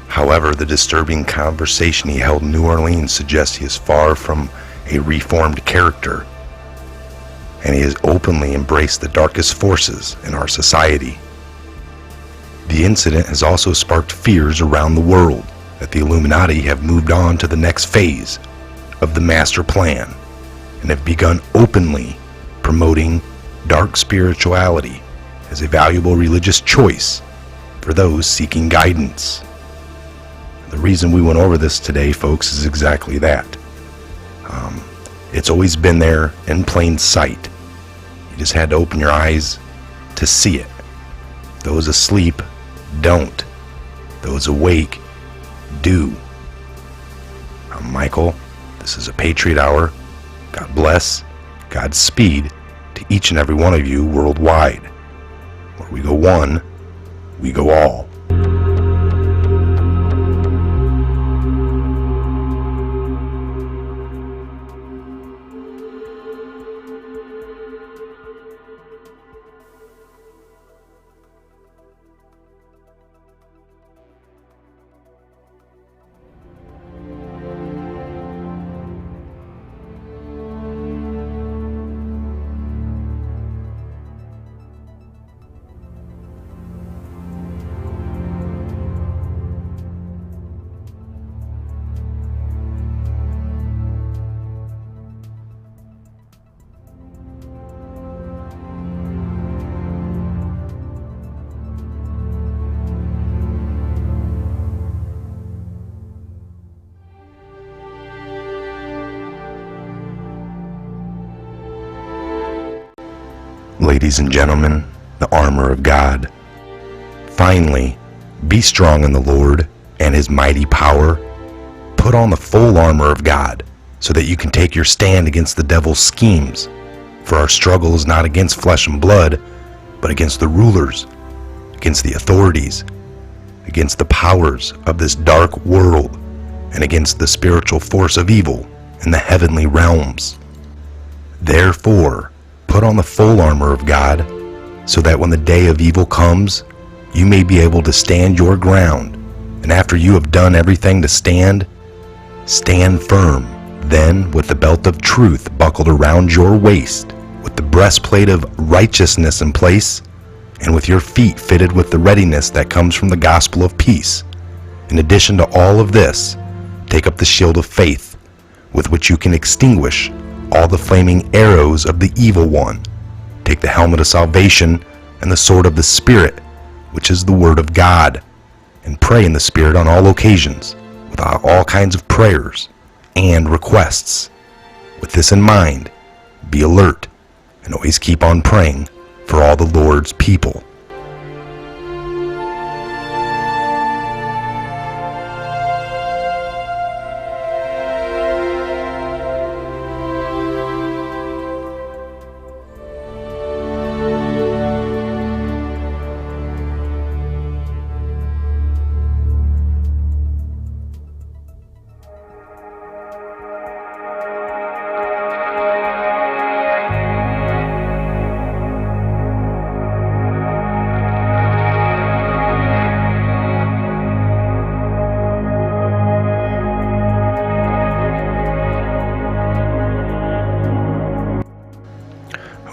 However, the disturbing conversation he held in New Orleans suggests he is far from a reformed character, and he has openly embraced the darkest forces in our society. The incident has also sparked fears around the world that the Illuminati have moved on to the next phase of the master plan and have begun openly promoting dark spirituality as a valuable religious choice for those seeking guidance. The reason we went over this today, folks, is exactly that. It's always been there in plain sight. You just had to open your eyes to see it. Those asleep don't. Those awake do. I'm Michael. This is a Patriot Hour. God bless, Godspeed to each and every one of you worldwide. Where we go one, we go all. Ladies and gentlemen, the armor of God. Finally, be strong in the Lord and His mighty power. Put on the full armor of God so that you can take your stand against the devil's schemes. For our struggle is not against flesh and blood, but but against the rulers, against the authorities, against the powers of this dark world, and against the spiritual force of evil in the heavenly realms. Therefore, put on the full armor of God, so that when the day of evil comes, you may be able to stand your ground, and after you have done everything to stand, stand firm. Then, with the belt of truth buckled around your waist, with the breastplate of righteousness in place, and with your feet fitted with the readiness that comes from the gospel of peace. In addition to all of this, take up the shield of faith, with which you can extinguish all the flaming arrows of the evil one. Take the helmet of salvation and the sword of the Spirit, which is the word of God, and pray in the Spirit on all occasions, with all kinds of prayers and requests. With this in mind, be alert and always keep on praying for all the Lord's people.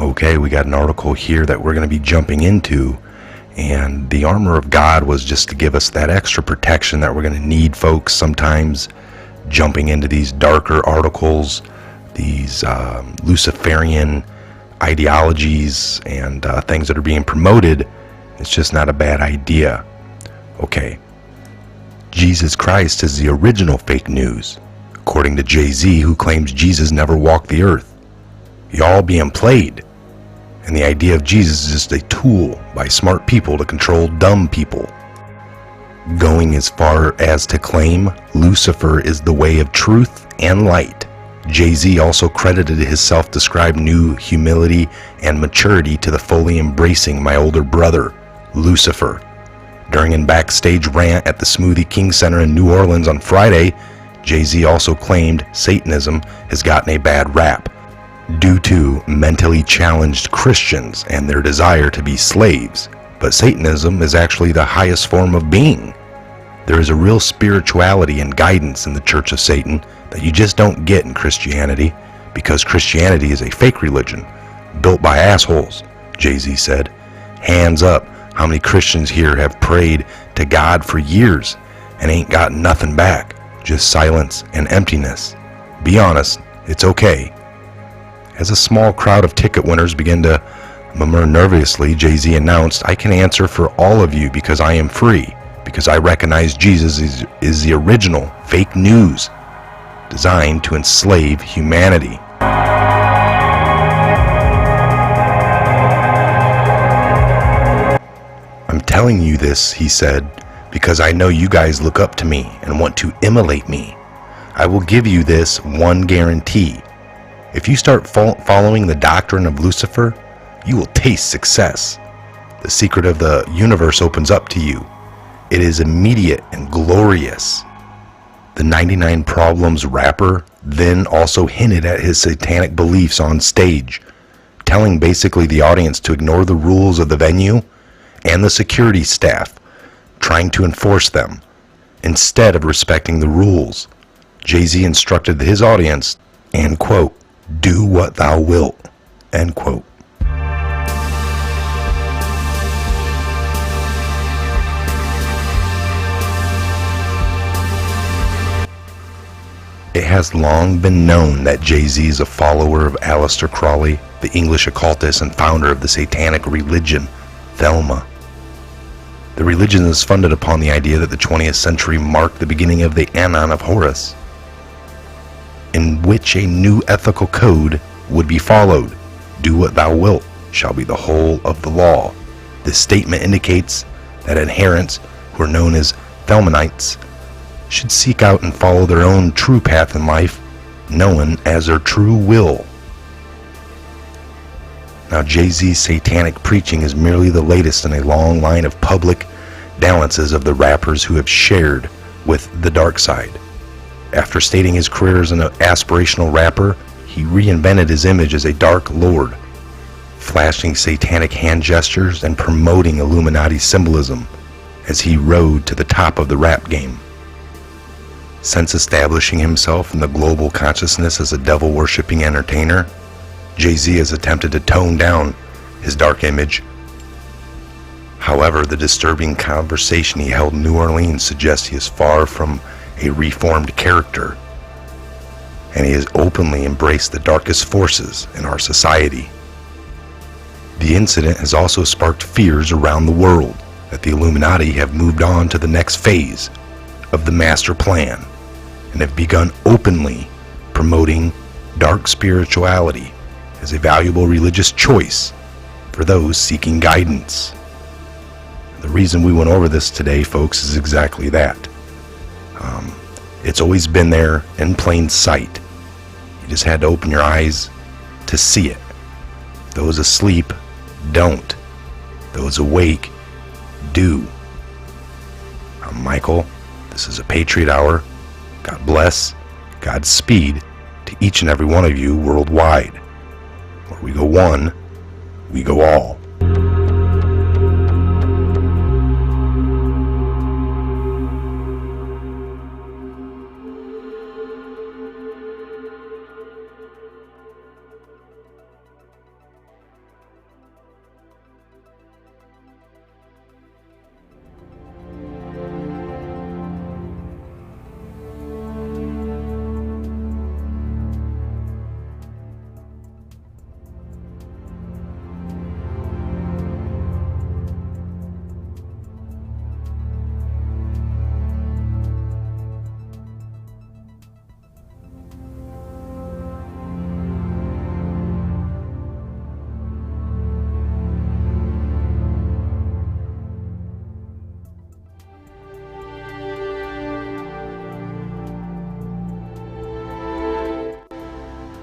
Okay, we got an article here that we're going to be jumping into, and the armor of God was just to give us that extra protection that we're going to need, folks. Sometimes jumping into these darker articles, these Luciferian ideologies and things that are being promoted, it's just not a bad idea. Okay, Jesus Christ is the original fake news, according to Jay-Z, who claims Jesus never walked the earth. Y'all being played. And the idea of Jesus is just a tool by smart people to control dumb people. Going as far as to claim Lucifer is the way of truth and light, Jay-Z also credited his self-described new humility and maturity to the fully embracing my older brother, Lucifer. During a backstage rant at the Smoothie King Center in New Orleans on Friday, Jay-Z also claimed Satanism has gotten a bad rap due to mentally challenged Christians and their desire to be slaves. But Satanism is actually the highest form of being. There is a real spirituality and guidance in the Church of Satan that you just don't get in Christianity, because Christianity is a fake religion built by assholes, Jay-Z said. Hands up, how many Christians here have prayed to God for years and ain't gotten nothing back, just silence and emptiness? Be honest, it's okay. As a small crowd of ticket winners began to murmur nervously, Jay-Z announced, "I can answer for all of you because I am free, because I recognize Jesus is the original fake news designed to enslave humanity." "I'm telling you this," he said, "because I know you guys look up to me and want to emulate me. I will give you this one guarantee. If you start following the doctrine of Lucifer, you will taste success. The secret of the universe opens up to you. It is immediate and glorious." The 99 Problems rapper then also hinted at his satanic beliefs on stage, telling basically the audience to ignore the rules of the venue and the security staff, trying to enforce them, instead of respecting the rules. Jay-Z instructed his audience, and quote, "Do what thou wilt," end quote. It has long been known that Jay-Z is a follower of Aleister Crowley, the English occultist and founder of the satanic religion, Thelema. The religion is funded upon the idea that the 20th century marked the beginning of the Aeon of Horus, in which a new ethical code would be followed. "Do what thou wilt" shall be the whole of the law. This statement indicates that adherents, who are known as Thelemites, should seek out and follow their own true path in life, known as their true will. Now, Jay-Z's satanic preaching is merely the latest in a long line of public dalliances of the rappers who have shared with the dark side. After stating his career as an aspirational rapper, he reinvented his image as a dark lord, flashing satanic hand gestures and promoting Illuminati symbolism as he rode to the top of the rap game. Since establishing himself in the global consciousness as a devil-worshipping entertainer, Jay-Z has attempted to tone down his dark image. However, the disturbing conversation he held in New Orleans suggests he is far from a reformed character, and he has openly embraced the darkest forces in our society. The incident has also sparked fears around the world that the Illuminati have moved on to the next phase of the master plan and have begun openly promoting dark spirituality as a valuable religious choice for those seeking guidance. The reason we went over this today, folks, is exactly that. It's always been there in plain sight. You just had to open your eyes to see it. Those asleep don't. Those awake do. I'm Michael. This is a Patriot Hour. God bless. Godspeed to each and every one of you worldwide. Where we go one, we go all.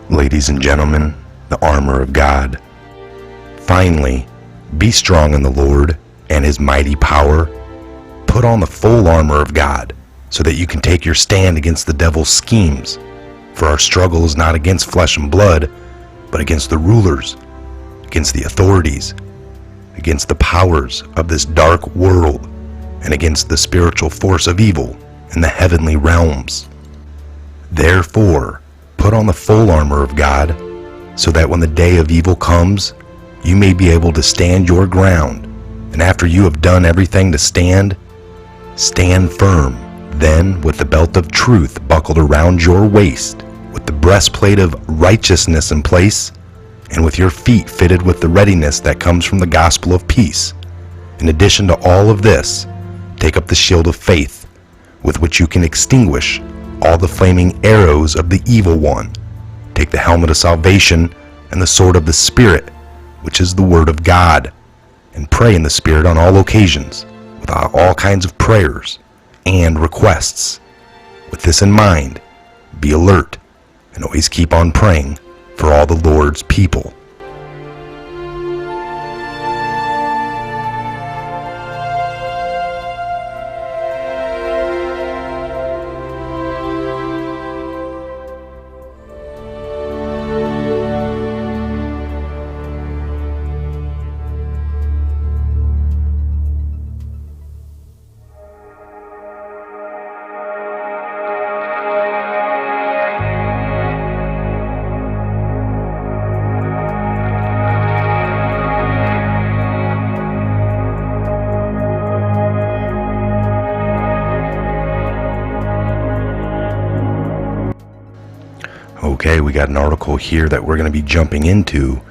Ladies and gentlemen, the armor of God. Finally, be strong in the Lord and his mighty power. Put on the full armor of God so that you can take your stand against the devil's schemes. For our struggle is not against flesh and blood, but against the rulers, against the authorities, against the powers of this dark world, and against the spiritual force of evil in the heavenly realms. Therefore, put on the full armor of God, so that when the day of evil comes, you may be able to stand your ground. And after you have done everything to stand, stand firm. Then, with the belt of truth buckled around your waist, with the breastplate of righteousness in place, and with your feet fitted with the readiness that comes from the gospel of peace. In addition to all of this, take up the shield of faith, with which you can extinguish all the flaming arrows of the evil one. Take the helmet of salvation and the sword of the Spirit, which is the word of God, and pray in the Spirit on all occasions, with all kinds of prayers and requests. With this in mind, be alert and always keep on praying for all the Lord's people. Okay, we got an article here that we're going to be jumping into,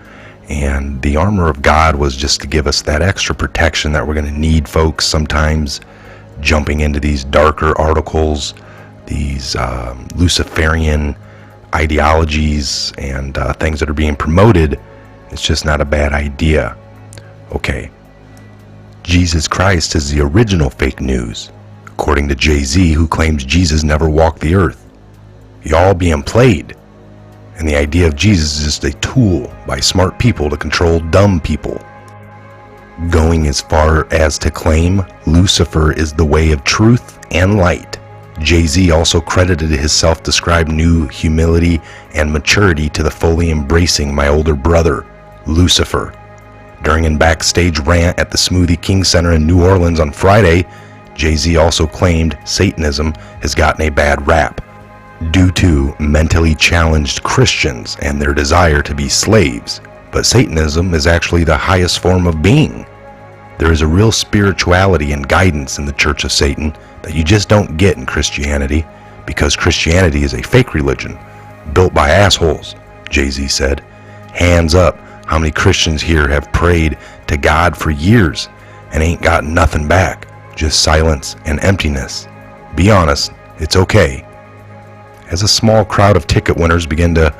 and the armor of God was just to give us that extra protection that we're going to need, folks. Sometimes jumping into these darker articles, these Luciferian ideologies and things that are being promoted, it's just not a bad idea. Okay, Jesus Christ is the original fake news, according to Jay-Z, who claims Jesus never walked the earth. Y'all being played. and the idea of Jesus is just a tool by smart people to control dumb people. Going as far as to claim Lucifer is the way of truth and light. Jay-Z also credited his self-described new humility and maturity to the fully embracing my older brother, Lucifer. During a backstage rant at the Smoothie King Center in New Orleans on Friday, Jay-Z also claimed Satanism has gotten a bad rap due to mentally challenged Christians and their desire to be slaves. But Satanism is actually the highest form of being. There is a real spirituality and guidance in the Church of Satan that you just don't get in Christianity, because Christianity is a fake religion built by assholes, Jay-Z said. Hands up, how many Christians here have prayed to God for years and ain't gotten nothing back, just silence and emptiness? Be honest, it's okay. As a small crowd of ticket winners began to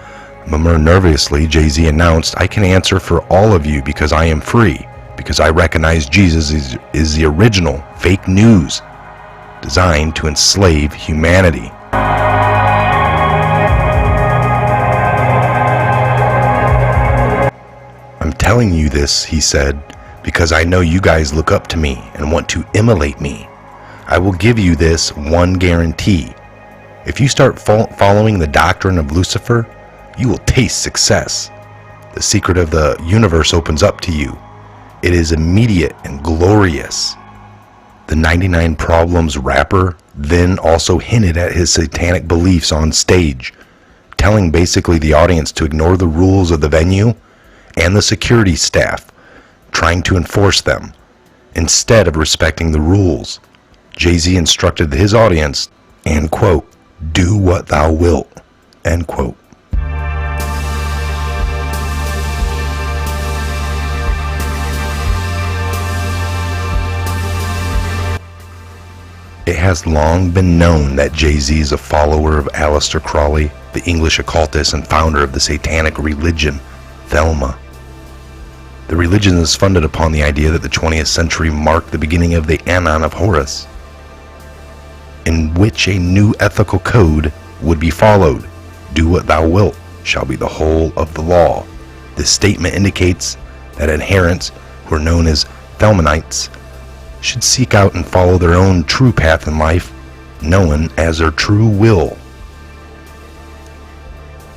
murmur nervously, Jay-Z announced, I can answer for all of you because I am free, because I recognize Jesus is the original fake news designed to enslave humanity. I'm telling you this, he said, because I know you guys look up to me and want to emulate me. I will give you this one guarantee. If you start following the doctrine of Lucifer, you will taste success. The secret of the universe opens up to you. It is immediate and glorious. The 99 Problems rapper then also hinted at his satanic beliefs on stage, telling basically the audience to ignore the rules of the venue and the security staff, trying to enforce them, instead of respecting the rules. Jay-Z instructed his audience, and quote, do what thou wilt, end quote. It has long been known that Jay-Z is a follower of Aleister Crowley, the English occultist and founder of the satanic religion, Thelema. The religion is funded upon the idea that the 20th century marked the beginning of the Aeon of Horus, in which a new ethical code would be followed. Do what thou wilt shall be the whole of the law. This statement indicates that adherents, who are known as Thelemites, should seek out and follow their own true path in life, known as their true will.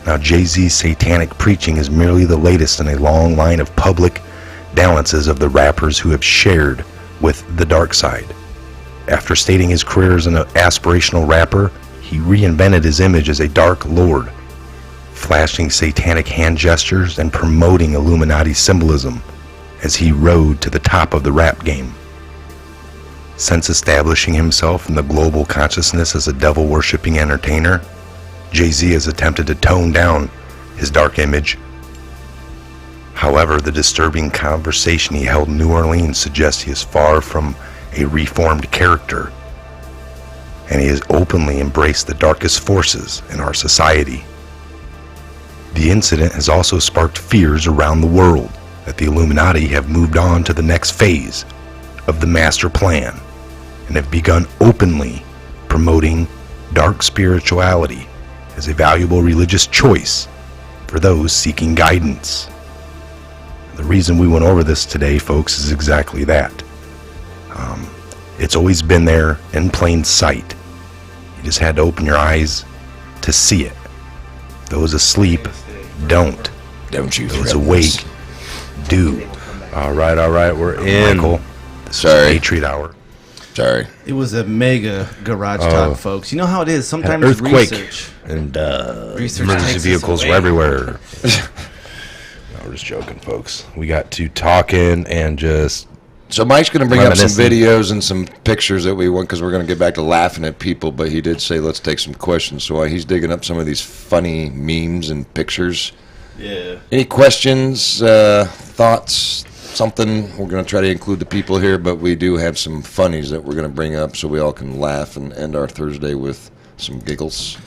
Now, Jay-Z's satanic preaching is merely the latest in a long line of public dalliances of the rappers who have shared with the dark side. After stating his career as an aspirational rapper, he reinvented his image as a dark lord, flashing satanic hand gestures and promoting Illuminati symbolism as he rode to the top of the rap game. Since establishing himself in the global consciousness as a devil-worshipping entertainer, Jay-Z has attempted to tone down his dark image. However, the disturbing conversation he held in New Orleans suggests he is far from a reformed character, and he has openly embraced the darkest forces in our society. The incident has also sparked fears around the world that the Illuminati have moved on to the next phase of the master plan and have begun openly promoting dark spirituality as a valuable religious choice for those seeking guidance. The reason we went over this today, folks, is exactly that. It's always been there in plain sight. You just had to open your eyes to see it. Those asleep don't. Don't you? Those awake do. All right, we're in. Michael, this Sorry. is Patriot Hour. Sorry. It was a mega garage talk, folks. You know how it is. Sometimes Earthquake research. and Research emergency takes us vehicles away. were everywhere. No, we're just joking, folks. We got to talking and just So Mike's going to bring up some Reminiscing. videos and some pictures that we want because we're going to get back to laughing at people. But he did say let's take some questions. So he's digging up some of these funny memes and pictures. Yeah. Any questions, thoughts, something? We're going to try to include the people here, but we do have some funnies that we're going to bring up so we all can laugh and end our Thursday with some giggles.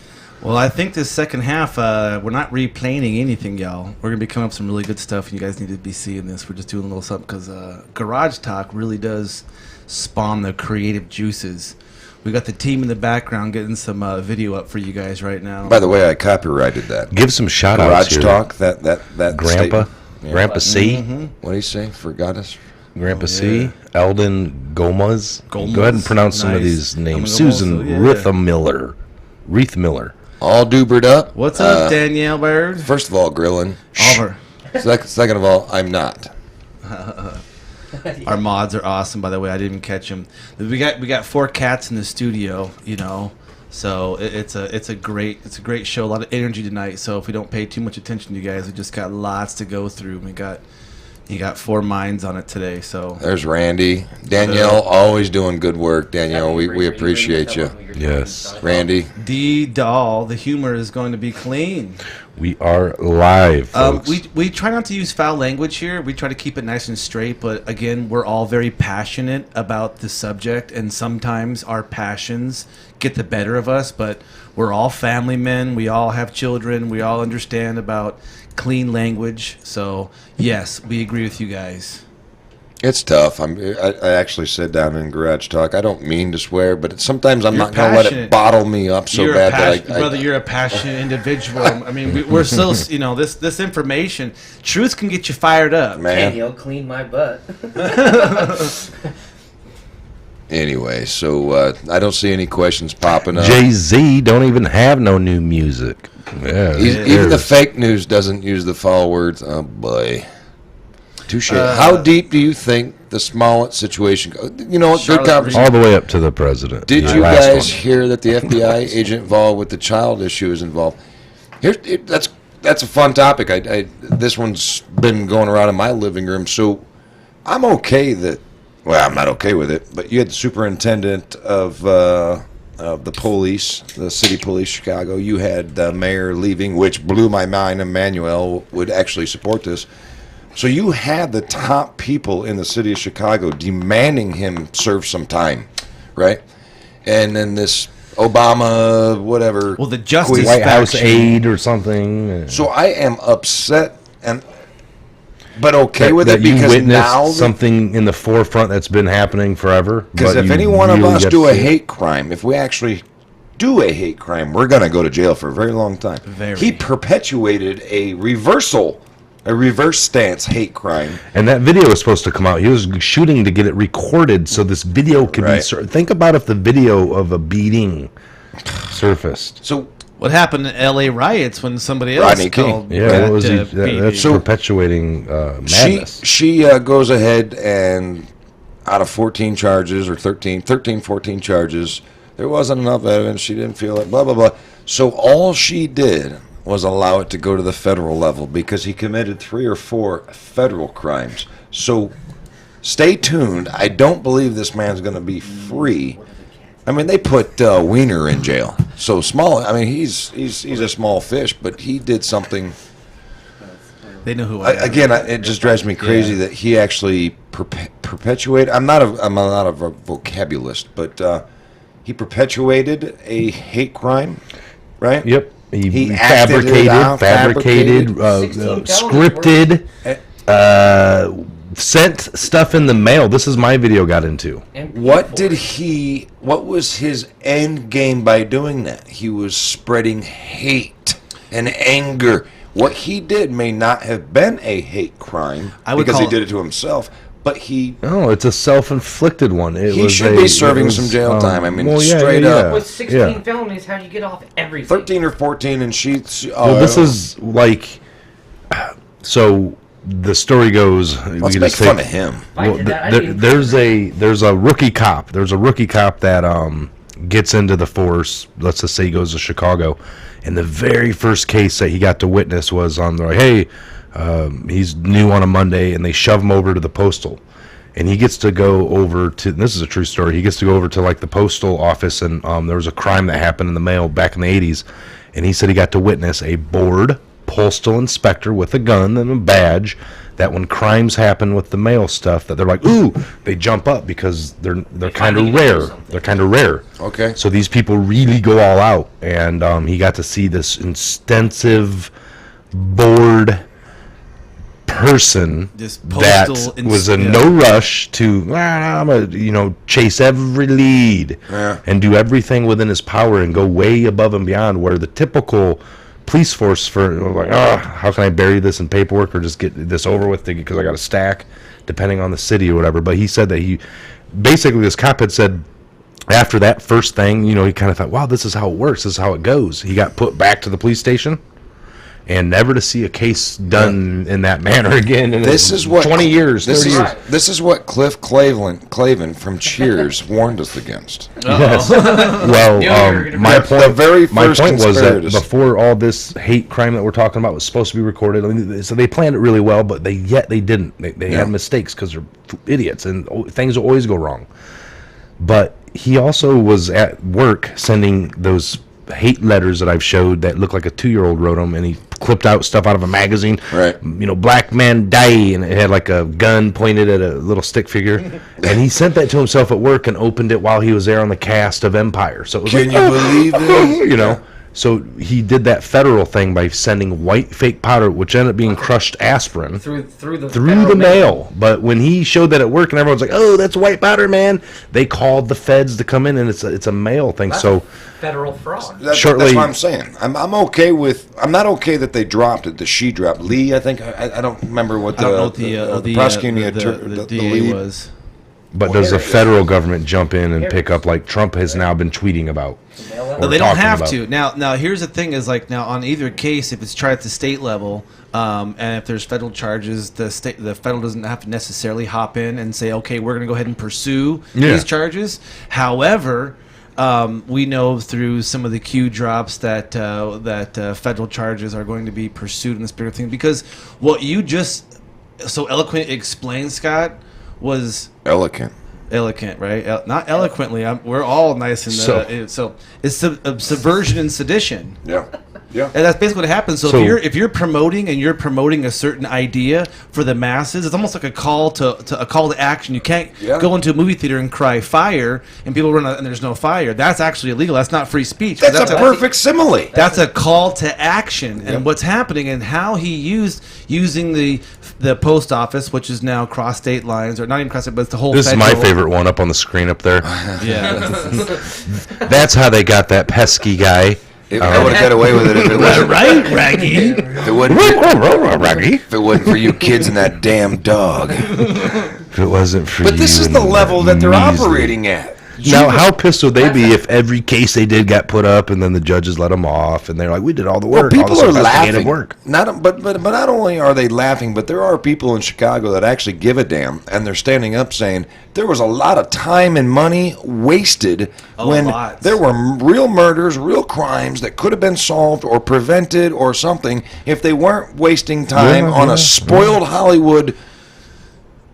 Well, I think this second half, we're not replanning anything, y'all. We're going to be coming up with some really good stuff, and you guys need to be seeing this. We're just doing a little something because Garage Talk really does spawn the creative juices. We got the team in the background getting some video up for you guys right now. By the way, I copyrighted that. Give some shout outs Garage here. Talk, that Grandpa, statement. Yeah. Grandpa C, What do you say? Forgot us? Grandpa C, Eldon Gomez. Go ahead and pronounce some of Nice. these names. Gomozo, Susan yeah. Reith Miller. All dubered up. What's up, Danielle Bird? First of all, grilling. Oliver. Second of all, I'm not. Our mods are awesome, by the way. I didn't even catch them. We got 4 cats in the studio, so it's a great show. A lot of energy tonight. So if we don't pay too much attention to you guys, we just got lots to go through. You got 4 minds on it today. So There's Randy. Danielle, always doing good work. Danielle, we appreciate you. Yes. Randy. D doll, the humor is going to be clean. We are live, folks. We try not to use foul language here. We try to keep it nice and straight. But again, we're all very passionate about the subject, and sometimes our passions get the better of us. But we're all family men. We all have children. We all understand about clean language. So yes, we agree with you guys. It's tough. I actually said down in Garage Talk, I don't mean to swear, but sometimes I'm not going to let it bottle me up so bad that brother, you're a passionate individual. I mean, we're so this information, truth can get you fired up. man. Daniel cleaned my butt. Anyway, so I don't see any questions popping up. Jay-Z don't even have no new music. Yeah, Even the fake news doesn't use the foul words. Oh boy. Touche. How deep do you think the Smollett situation goes? You know, good conversation. all the way up to the president. Did The you last guys one. hear that the FBI agent involved with the child issue is involved? That's a fun topic. This one's been going around in my living room, so I'm okay that. Well, I'm not okay with it, but you had the superintendent of the police, the city police, Chicago. You had the mayor leaving, which blew my mind. Emmanuel would actually support this. So you had the top people in the city of Chicago demanding him serve some time, right? And then this Obama, whatever. Well, the Justice White House faction- aide or something. So I am upset, but okay with that it you because witnessed now something in the forefront that's been happening forever. because but if you any one of really us got do to a see it. hate crime, if we actually do a hate crime, we're going to go to jail for a very long time. Very. He perpetuated a reverse stance hate crime. And that video was supposed to come out. He was shooting to get it recorded so this video could Right. be. Think about if the video of a beating surfaced. So What happened in L.A. riots when somebody else Rodney King. called Yeah, that, what was he? BB? That's perpetuating madness. she goes ahead and out of 14 charges or 13, 14 charges, there wasn't enough evidence. She didn't feel it, blah, blah, blah. So all she did was allow it to go to the federal level because he committed 3 or 4 federal crimes. So stay tuned. I don't believe this man's going to be free. I mean, they put Wiener in jail. So small. I mean, he's a small fish, but he did something. They know who I am. Again, it just drives me crazy that he actually perpetuated. I'm not a vocabulist, but he perpetuated a hate crime, right? Yep. He acted it out, fabricated, 16 scripted, sent stuff in the mail. This is my video got into. What was his end game by doing that? He was spreading hate and anger. What he did may not have been a hate crime because he did it to himself, but Oh, it's a self-inflicted one. He should be serving some jail time. I mean, straight up. With 16 felonies, how'd you get off everything? 13 or 14, and Well, this is like, so the story goes. Let's make fun of him. Well, there's a rookie cop. There's a rookie cop that gets into the force. Let's just say he goes to Chicago, and the very first case that he got to witness was on the hey, he's new on a Monday, and they shove him over to the postal, and he gets to go over to. And this is a true story. He gets to go over to like the postal office, and there was a crime that happened in the mail back in the '80s, and he said he got to witness a bored postal inspector with a gun and a badge that when crimes happen with the mail stuff that they're like, ooh, they jump up because they're kind of rare. They're kind of rare. Okay. So these people really go all out, and he got to see this extensive board person Just that postal was in yeah. no rush to I'm a, chase every lead and do everything within his power and go way above and beyond where the typical police force for like, how can I bury this in paperwork or just get this over with because I got a stack, depending on the city or whatever. But he said that basically this cop had said after that first thing, he kind of thought, wow, this is how it works. This is how it goes. He got put back to the police station and never to see a case done in that manner again. In This is what 20 years, 30 years. This is what Cliff Clavin from Cheers warned us against. Yes. Well, my point was that before all this hate crime that we're talking about was supposed to be recorded, so they planned it really well, but they didn't. They had mistakes because they're idiots, and things always go wrong. But he also was at work sending those hate letters that I've showed that look like a 2-year-old wrote them, and he clipped out stuff out of a magazine. Right. Black man die, and it had like a gun pointed at a little stick figure, and he sent that to himself at work and opened it while he was there on the cast of Empire. So it was Can you believe it? So he did that federal thing by sending white fake powder, which ended up being crushed aspirin through the the mail. But when he showed that at work, and everyone's like, "Oh, that's white powder, man!" They called the feds to come in, and it's a mail thing. That's so federal fraud. That's what I'm saying. I'm okay with. I'm not okay that they dropped it. She dropped Lee. I think I don't remember what the prosecuting the DA lead was. But does the federal government jump in and pick up like Trump has now been tweeting about? No, they don't have to. Now, here's the thing: is like now on either case, if it's tried at the state level, and if there's federal charges, the federal doesn't have to necessarily hop in and say, okay, we're going to go ahead and pursue these charges. However, we know through some of the Q drops that federal charges are going to be pursued in this bigger thing, because what you just so eloquently explained, Scott, was eloquent, right? Not eloquently. We're all nice and so it's subversion and sedition. Yeah. And that's basically what happens. So if you're promoting a certain idea for the masses, it's almost like a call to action. You can't go into a movie theater and cry fire, and people run out and there's no fire. That's actually illegal. That's not free speech. That's a perfect simile. That's a call to action. And what's happening and how he using the post office, which is now cross state lines, or not even cross state, but it's the whole. This is my favorite one up on the screen up there. Yeah. That's how they got that pesky guy. I would have got away with it if it wasn't right, Raggy. If it wasn't for you kids and that damn dog. If it wasn't for you. But this is the level that they're operating at. Now, how pissed would they be if every case they did got put up and then the judges let them off and they're like, we did all the work. Well, people all are this laughing. Work. But not only are they laughing, but there are people in Chicago that actually give a damn, and they're standing up saying there was a lot of time and money wasted when there were real murders, real crimes that could have been solved or prevented or something if they weren't wasting time on a spoiled Hollywood.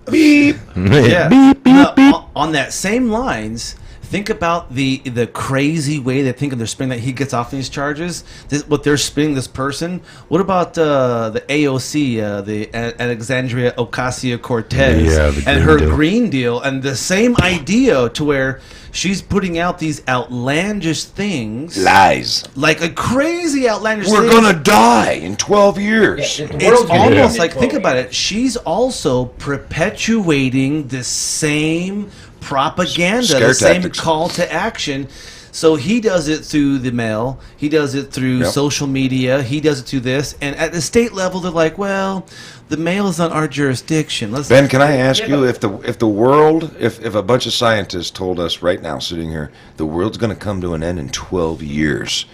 Beep. Yeah. Beep, beep, beep. On that same lines, think about the crazy way they think of their spin that he gets off these charges. What they're spinning this person. What about the AOC, the Alexandria Ocasio-Cortez, and her Green Deal, and the same idea to where she's putting out these outlandish things, lies, like a crazy outlandish. We're gonna die in 12 years. It's almost like, think about it. She's also perpetuating the same propaganda, the same call to action. So he does it through the mail, he does it through social media, he does it through this, and at the state level they're like, well, the mail is on our jurisdiction. Ben, can I ask you if the world, if a bunch of scientists told us right now sitting here, the world's going to come to an end in 12 years,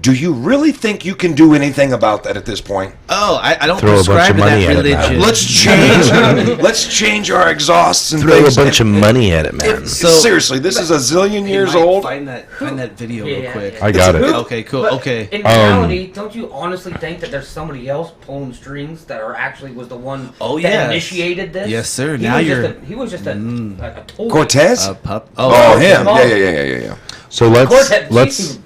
do you really think you can do anything about that at this point? Oh, I don't prescribe to that religion. Let's change our exhausts and throw a bunch of money at it, man. Seriously, this is a zillion years old. Find that video real quick. I got it. Okay, cool. Okay. In reality, don't you honestly think that there's somebody else pulling strings that was the one that initiated this? Yes, sir. He was just a toy. Cortez? Him. Yeah. So let's.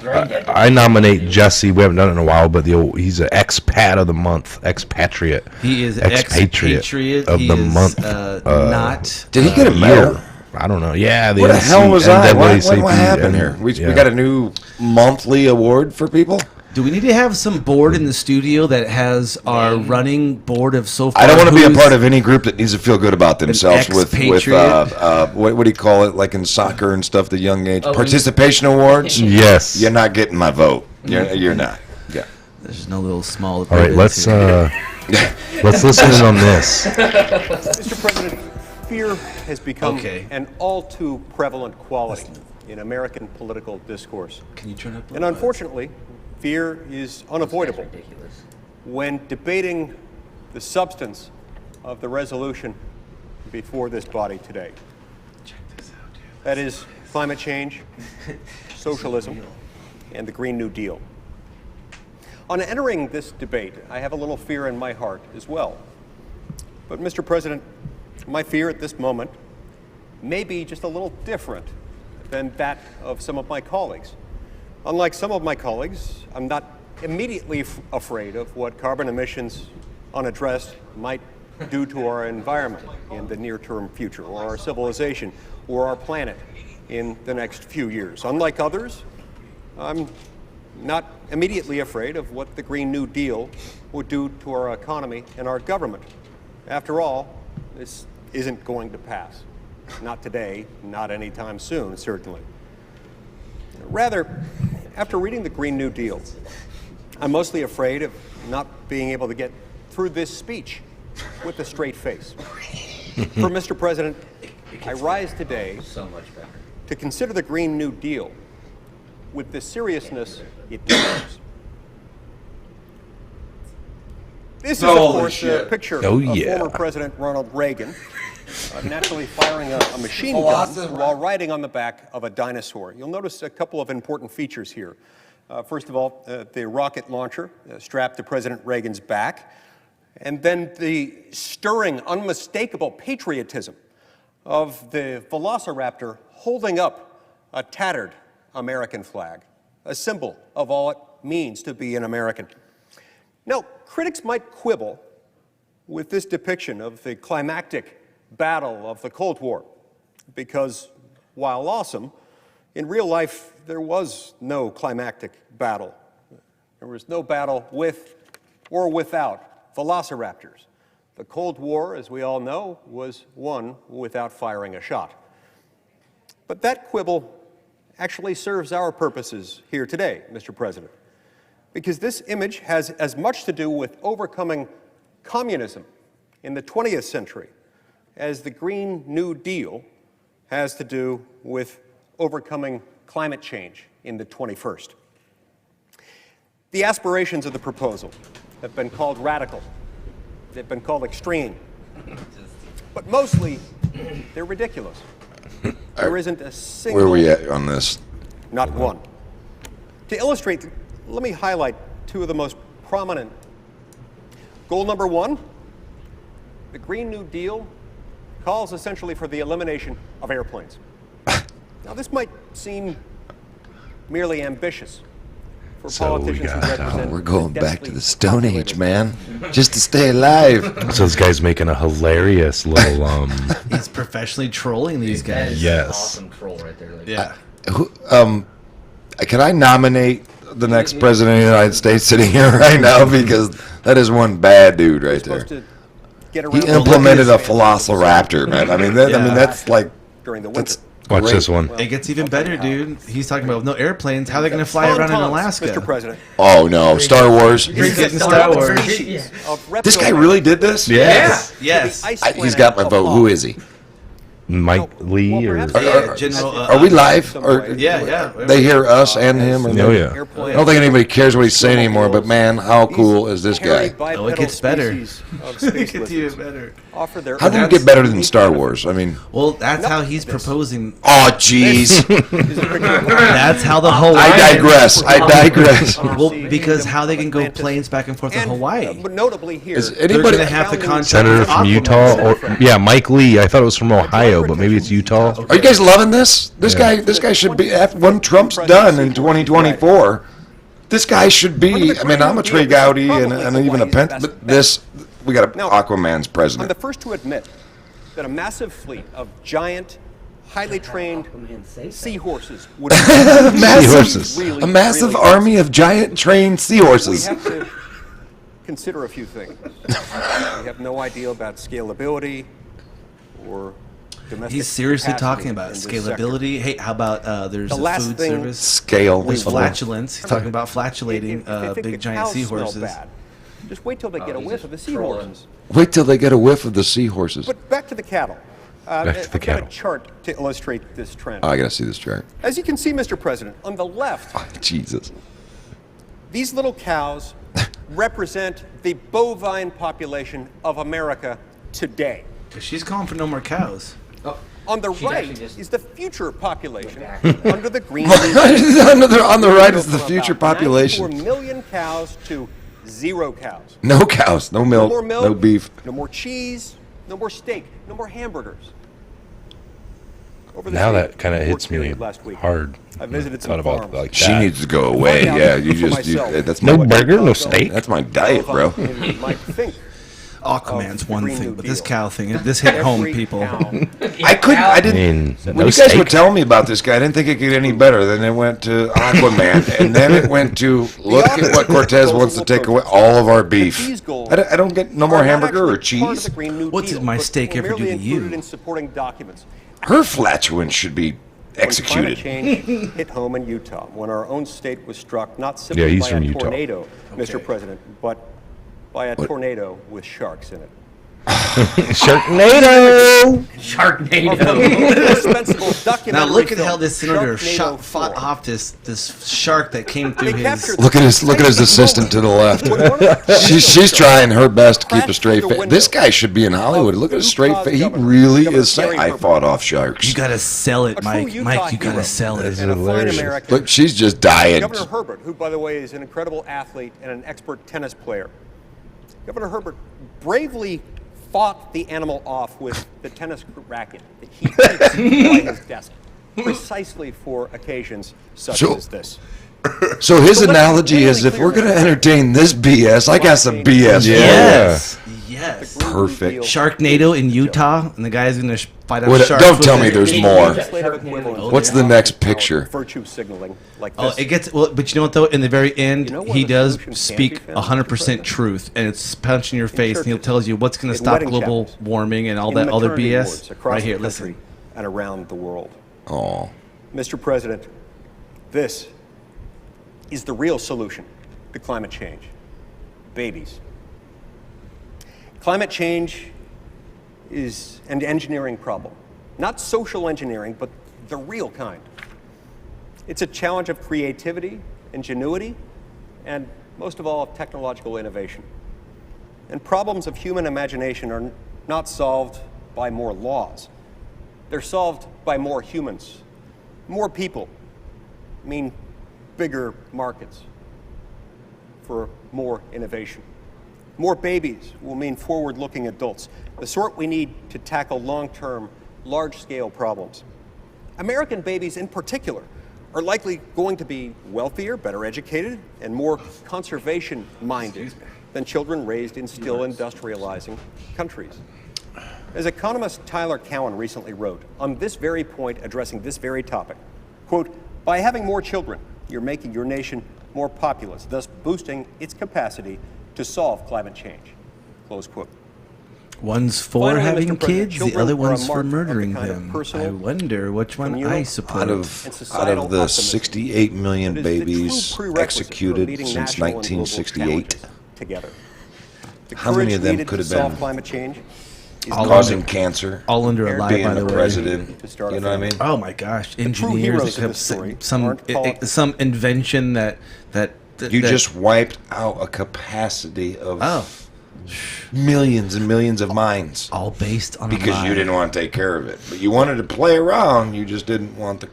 I nominate Jesse. We haven't done it in a while, but he's an expat of the month, expatriate. He is expatriate of the month. Not. Did he get a medal? I don't know. Yeah. What the hell was that? What happened here? We got a new monthly award for people. Do we need to have some board in the studio that has our running board of so far? I don't want to be a who's- part of any group that needs to feel good about themselves with ex-Patriot. what do you call it, like in soccer and stuff, the young age Oh, participation awards. Yes. You're not getting my vote. You're not. Yeah. There's no little small. All right, let's here. let's listen in on this. Mr. President, fear has become Okay. an all too prevalent quality in American political discourse. Can you turn up? And unfortunately, fear is unavoidable Ridiculous. when debating the substance of the resolution before this body today. That is climate change, socialism, and the Green New Deal. On entering this debate, I have a little fear in my heart as well. But, Mr. President, my fear at this moment may be just a little different than that of some of my colleagues. Unlike some of my colleagues, I'm not immediately afraid of what carbon emissions unaddressed might do to our environment in the near-term future, or our civilization, or our planet in the next few years. Unlike others, I'm not immediately afraid of what the Green New Deal would do to our economy and our government. After all, this isn't going to pass. Not today, not anytime soon, certainly. Rather, after reading the Green New Deal, I'm mostly afraid of not being able to get through this speech with a straight face. For Mr. President, I rise today So much better. to consider the Green New Deal with the seriousness it deserves. This is, of course, a picture Oh, of yeah. former President Ronald Reagan naturally firing a machine gun while riding on the back of a dinosaur. You'll notice a couple of important features here. First of all, the rocket launcher strapped to President Reagan's back, and then the stirring, unmistakable patriotism of the Velociraptor holding up a tattered American flag, a symbol of all it means to be an American. Now, critics might quibble with this depiction of the climactic battle of the Cold War, because while awesome, in real life there was no climactic battle. There was no battle with or without velociraptors. The Cold War, as we all know, was won without firing a shot. But that quibble actually serves our purposes here today, Mr. President, because this image has as much to do with overcoming communism in the 20th century as the Green New Deal has to do with overcoming climate change in the 21st. The aspirations of the proposal have been called radical, they've been called extreme, but mostly they're ridiculous. There isn't a single... Where are we at on this? Not one. To illustrate, let me highlight two of the most prominent. Goal number one, the Green New Deal calls essentially for the elimination of airplanes. Now, this might seem merely ambitious for So we politicians who got- represent... We're going back to densely the Stone Age, populated- man. Just to stay alive. So this guy's making a hilarious little He's professionally trolling these That is guys. Yes. an awesome troll right there. Like, Yeah. Can I nominate the next president of the United States sitting here right now? Because that is one bad dude right Supposed there. to get He around implemented a velociraptor, man. I mean, that's like... during the winter. That's Watch great. this one. It gets even better, dude. He's talking about no airplanes. How are they going to fly around in Tauntauns, Alaska? Mr. President. Oh, no. Star Wars. He's getting Star Wars. Yeah. Of This guy reptile really did this? Yes. to the Yes. ice He's planet got my of vote. Hoth. Who is he? Mike Lee or perhaps Yeah, General. Are we live? Or Yeah. they hear us and him? Or Oh, yeah. I don't think anybody cares what he's saying anymore, but man, how cool is this guy? Oh, it gets better. It Gets even better. Offer their How did it get better than Star Wars? I mean, Well, that's how he's proposing. oh, jeez. That's how the Hawaiian. I digress. Well, because how they can go planes back and forth to Hawaii. But notably here, Is They're anybody... going to have to contact Senator from Aquaman. Utah, or yeah, Mike Lee. I thought it was from Ohio, but maybe it's Utah. Are you guys loving this? This guy should be, when Trump's done in 2024, this guy should be, I mean, I'm a Trey Gowdy and even a Pence, but this, we got Now, Aquaman's I'm president. the first to admit that a massive fleet of giant highly trained Aquaman say so. seahorses would Seahorses. really, A massive really army of giant trained We seahorses. have to consider a few things. We have no idea about scalability or domestic He's seriously capacity talking about in this sector. scalability. Hey, how about there's The a last food thing- service? Scale. There's flatulence. He's talking about flatulating If they think big the giant cows smell seahorses. bad, just wait till they get a he's whiff of the just trolling. seahorses. Wait till they get a whiff of the seahorses. But back to the cattle. Back to the I've got cattle. a chart to illustrate this trend. Oh, I gotta see this chart. As you can see, Mr. President, on the left, Jesus. these little cows represent the bovine population of America today. She's calling for no more cows. Oh, On the she's right actually just- is the future population back to that. under the green. On the right is the From future about 94 population. million cows to 0 cows. No cows, no No milk, more milk, no beef. no more cheese, no more steak, no more hamburgers. Over the Now same that kind of hits me period last week, hard. I visited Thought some about farms. like She that. needs to go away. Find out Yeah, you for just, myself. that's No my, burger, no steak. that's my diet, bro. Bovine might think Aquaman's of the one Green thing, New but this Deal. cow thing, this hit home, Every people. cow I I didn't. mean, When no you guys were steak. telling me about this guy, I didn't think it could get any better. Then it went to Aquaman, and then it went to look at what Cortez wants to take away all of our beef. These goals I don't get no more are not hamburger or actually part of cheese. the Green New What Deal, did my but steak were ever do merely to you? included in supporting documents. Her flatulence should be When executed. climate change hit home in Utah, when our own state was struck not simply Yeah, he's by from a Utah. tornado, Mr. Okay. President, but by a tornado with sharks in it. Sharknado. Sharknado. Indispensable Now documentary look at film, how this senator Sharknado fought 4. off this shark that came through They his. captured Look at his assistant to the left. She's trying her best to keep a straight face. This guy should be in Hollywood. Look at his straight face. He really is saying, "I fought off sharks." You gotta sell it, A true Mike. Utah Mike, you gotta hero. sell it. And a fine hilarious. American. Look, she's just dying. Governor Herbert, who, by the way, is an incredible athlete and an expert tennis player. Governor Herbert bravely fought the animal off with the tennis racket that he keeps by his desk, precisely for occasions such So- as this. So his So let's analogy be is, really if we're clear going to about entertain this BS, I got some BS. for you. Yes. Yes. The Green New Perfect. Deal Sharknado in Utah, and the guy's gonna fight off What- sharks. don't with tell it. me there's It- more. legislative equivalent What's of the next power, picture? Virtue signaling like Oh, this. it gets well, but you know what though? In the very end, You know what he the does solution can speak be found, Mr. 100% President? truth, and it's punched in your face, and he churches, tells you what's going to in stop wedding global chapels, warming and all in that other maternity BS. wards across Right here, the country listen. and around the world. Oh, Mr. President, this is the real solution to climate change. Babies. Climate change is an engineering problem. Not social engineering, but the real kind. It's a challenge of creativity, ingenuity, and most of all, of technological innovation. And problems of human imagination are not solved by more laws. They're solved by more humans. More people mean bigger markets for more innovation. More babies will mean forward-looking adults, the sort we need to tackle long-term, large-scale problems. American babies in particular are likely going to be wealthier, better educated, and more conservation-minded than children raised in still industrializing countries. As economist Tyler Cowen recently wrote on this very point addressing this very topic, quote, "By having more children, you're making your nation more populous, thus boosting its capacity to solve climate change," close quote. One's for Finally, having Mr. President, kids, the children other are a one's for mark of the murdering kind of them. personal, I wonder which one communal, I support. out and of societal the optimism 68 million that is the true babies prerequisite for executed meeting since national and global 1968, challenges together. The How many courage of them needed could to have solve been climate change is All causing cancer, all under a lie, being by the the way. president. To start You a know what I mean? family. Oh my gosh, true engineers heroes that of have this story some aren't politics. some invention that You that- just wiped out a capacity of oh millions and millions of minds all based on a because lie. you didn't want to take care of it. But you wanted to play around. You just didn't want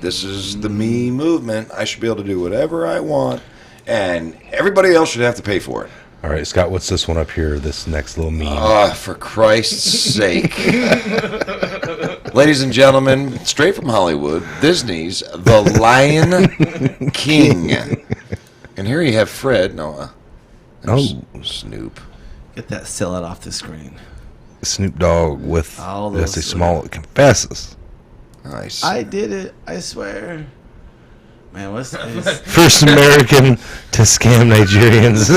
this is the me movement. I should be able to do whatever I want, and everybody else should have to pay for it. All right, Scott, what's this one up here? This next little meme. For Christ's sake. Ladies and gentlemen, straight from Hollywood, Disney's The Lion King. And here you have Fred. No, there's Snoop. Get that sellout off the screen. Snoop Dogg with All that's a those- small confesses. Nice. I did it. I swear. Man, what's this? First American to scam Nigerians.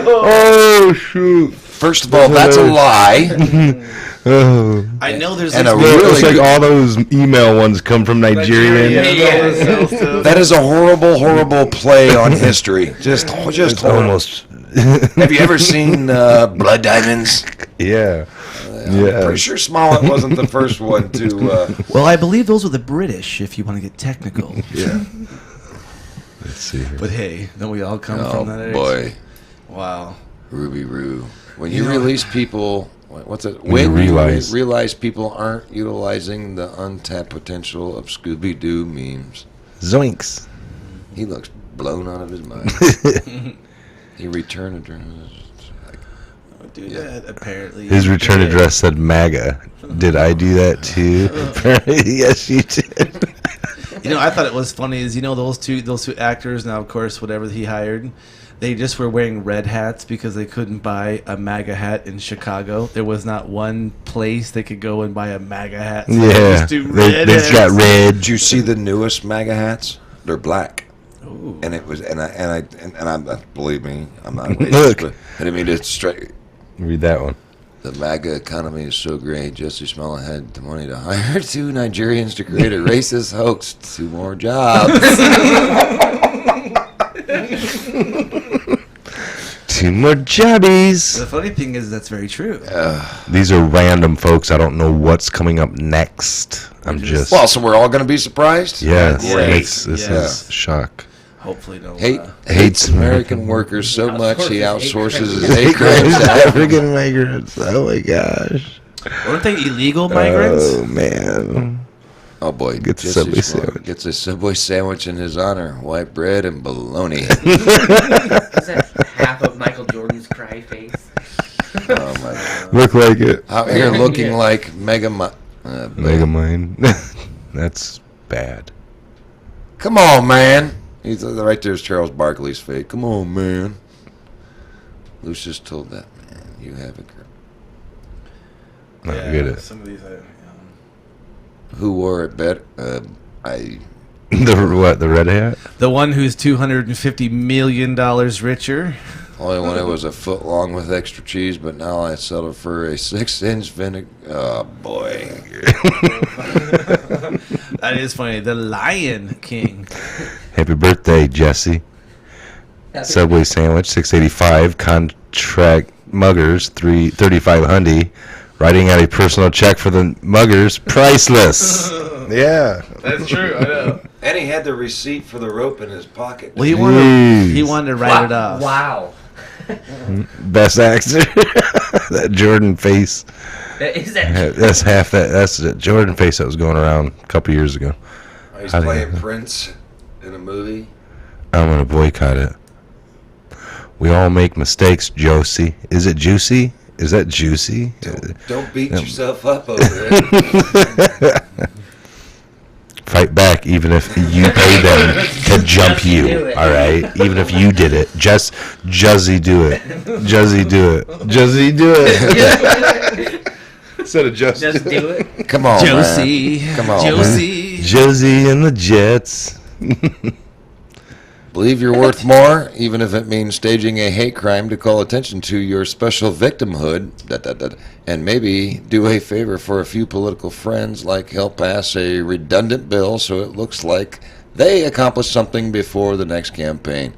Oh shoot! First of all, that's a lie. Oh. I know there's And like a Well, really it's like good- all those email ones come from Nigerian. That is a horrible, horrible play on history. Just It's horrible. almost. Have you ever seen Blood Diamonds? Yeah. Pretty sure Smollett wasn't the first one to. Well, I believe those were the British, if you want to get technical. Yeah. Let's see here. But hey, don't we all come Oh from that age? boy, Wow. Ruby Roo. When You you know- release people, what's it? When you realize- realize people aren't utilizing the untapped potential of Scooby Doo memes. Zoinks. He looks blown out of his mind. He returned address. Don't do that, apparently. His return address said MAGA. Did I do that too? Yes, you did. You know, I thought it was funny is, you know, those two actors, now of course whatever he hired, they just were wearing red hats because they couldn't buy a MAGA hat in Chicago. There was not one place they could go and buy a MAGA hat. So they Yeah, just do they red just got hats. red. Did you see the newest MAGA hats? They're black. Ooh. And it was, and I believe me, I'm not Look. racist, but I didn't mean to straight. Read that one. The MAGA economy is so great. Jesse Smollett had the money to hire 2 Nigerians to create a racist hoax. 2 more jobs. 2 more jobbies. The funny thing is that's very true. These are random folks. I don't know what's coming up next. I'm just. Well, so we're all going to be surprised. yes. Great. This Yes. is shock. Hopefully no. Hates American workers so much he outsources his hate Hate crimes. crimes to to Africa. African migrants. Oh my gosh. Weren't they illegal migrants? Oh man. Oh boy, Gets a Jesse Subway Smollett sandwich. gets a Subway sandwich in his honor. White bread and bologna. Is that half of Michael Jordan's cry face? Oh my God. Look like it. Out here looking like Mega. Megamind. That's bad. Come on, man. He's right there's Charles Barkley's fate. Come on, man. Lucius told that man, you have a girl. Not get it. Some of these, Who wore it better? The what? The red hat? the one who's $250 million richer. Only when it was a foot long with extra cheese, but now I settle for a 6-inch vinegar. Oh boy. That is funny. The Lion King. Happy birthday, Jesse. Subway sandwich, $6.85. Contract muggers, $35. Writing out a personal check for the muggers, priceless. Yeah. That's true. I know. And he had the receipt for the rope in his pocket. Well, he Jeez. wanted to write it off. Wow. Best actor. That Jordan face. Is that That's half that. That's the Jordan face that was going around a couple years ago. He's How do playing you- Prince in a movie. I'm gonna boycott it. We all make mistakes, Josie. Is it juicy? Is that juicy? Don't beat yourself up over it. Fight back, even if you pay them to jump Do you. it. All right, even if you did it, just Juzzy do it. Juzzy do it. Juzzy do it. Instead of just just do it? Come on, Josie. man. Come on, Josie. Josie and the Jets. Believe you're worth more, even if it means staging a hate crime to call attention to your special victimhood. And maybe do a favor for a few political friends, like help pass a redundant bill so it looks like they accomplished something before the next campaign.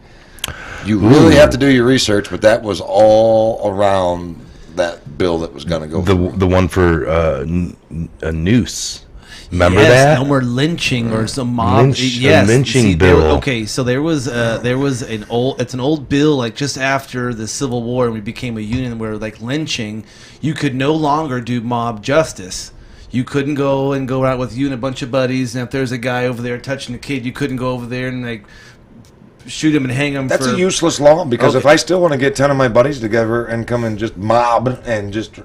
You really have to do your research, but that was all around that bill that was going to go through. The one for a noose. Remember Yes, that? no more lynching or some mob. Lynch- a yes, lynching see, bill. So there was an old bill like just after the Civil War, and we became a union where like lynching, you could no longer do mob justice. You couldn't go out with you and a bunch of buddies, and if there's a guy over there touching a kid, you couldn't go over there and like shoot him and hang him. That's for, a useless law, because Okay. if I still want to get 10 of my buddies together and come and just mob and just...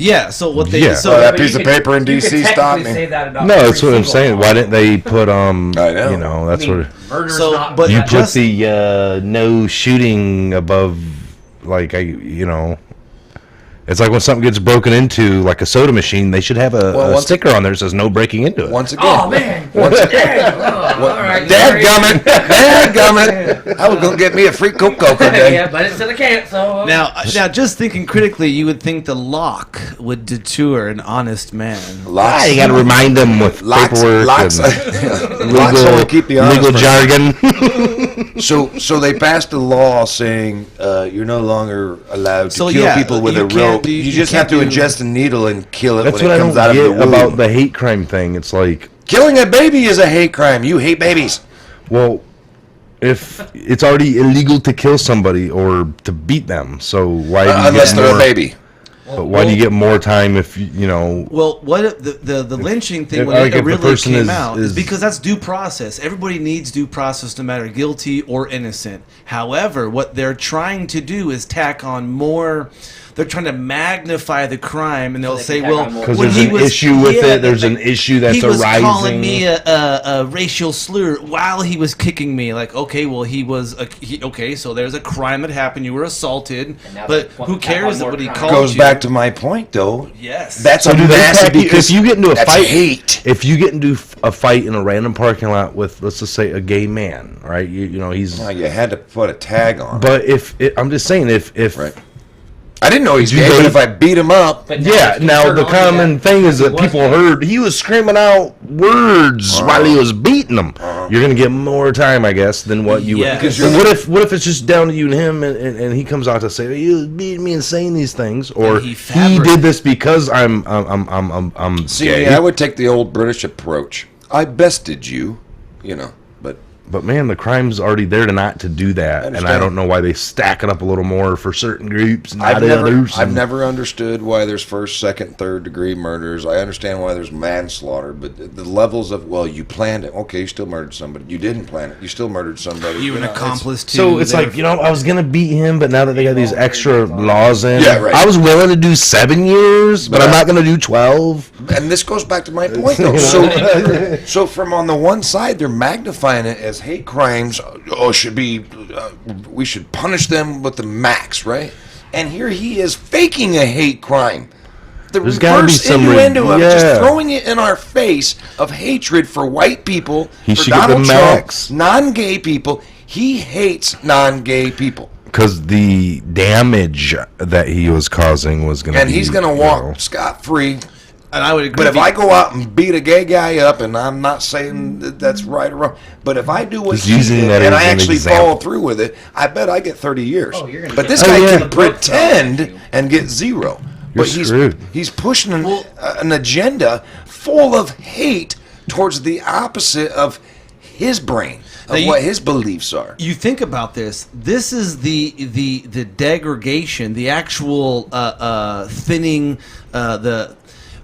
Yeah. So what they Yeah. so that But piece you of could- paper in you could DC stopped technically me. say that about No, every that's what I'm single saying. law. Why didn't they put I know. You know, that's I mean, what. murder's So, not but You bad. put just- the no shooting above, like It's like when something gets broken into, like a soda machine, they should have a sticker on there that says no breaking into it. Once again. Oh man! Once again. All right. Dadgummit! Dadgummit! I was going to get me a free Coca-Cola today. Yeah, but it's in a can, so. Now, just thinking critically, you would think the lock would deter an honest man. You got to remind them with paperwork Locks and only keep the honest legal person. jargon. So they passed a law saying you're no longer allowed to So, kill yeah, people with you a can't rope. do- You you just can't have to do- ingest a needle and kill it That's when what it I comes don't out of the get womb. about the hate crime thing. It's like, Killing a baby is a hate crime. You hate babies. well, if it's already illegal to kill somebody or to beat them, so why do you Unless get they're more? a baby. But why do you get more time if you know? Well, what if the lynching thing if- when like, it if the really person came is- out is- is because that's due process. Everybody needs due process, no matter guilty or innocent. However, what they're trying to do is tack on more. They're trying to magnify the crime, and they'll they say, can tack "Well, on more. Because when there's he an was issue with yeah, it. There's an issue that's he was arising. calling me a racial slur while he was kicking me. Like, okay, well, okay, so there's a crime that happened. You were assaulted, now but they who want to tack cares on that more what he crime. called Goes you? back to my point, though. Yes. That's So a do they massive tack you- because if you get into a that's fight, hate. if you get into a fight in a random parking lot with, let's just say, a gay man, right? You know he's. Well, you had to put a tag on. But I'm just saying, if Right. I didn't know he's You gay, know, but he- if I beat him up, But yeah, if you now turn the on common that, thing is he that was people gay. heard he was screaming out words while he was beating them. You're gonna get more time, I guess, than what you. Yeah. would. Because And what if it's just down to you and him, and he comes out to say you was beating me and saying these things, or And he he did this because I'm see, gay. I would take the old British approach. I bested you, But man, the crime's already there to not to do that, and I understand. don't know why they stack it up a little more for certain groups and I've not never, others. I've and- never understood why there's first, second, third degree murders. I understand why there's manslaughter, but the levels of you planned it. Okay, you still murdered somebody. You didn't plan it. You still murdered somebody. You an know, it's- accomplice too. So it's like, I was gonna beat him, but now that they got these extra laws in, Yeah, right. I was willing to do 7 years, but I'm Yeah. not gonna do 12. And this goes back to my point, though. So from on the one side, they're magnifying it as hate crimes. Should be we should punish them with the max, right? And here he is faking a hate crime. The There's gotta be reverse some innuendo of just yeah. throwing it in our face of hatred for white people, He for should get the Donald Trump, max. non-gay people. He hates non-gay people. Because the damage that he was causing was gonna And be, he's going to walk scot-free. and I would agree. But if with I you. go out and beat a gay guy up, and I'm not saying that that's right or wrong, but if I do what Just he using did, that and as I an actually example. follow through with it, I bet I get 30 years. Oh, you're gonna But get this 30 guy years. can pretend and get 0. You're But screwed. he's pushing an agenda full of hate towards the opposite of his brain, of Now, what his beliefs are. you think about this. This is the degradation, the actual thinning.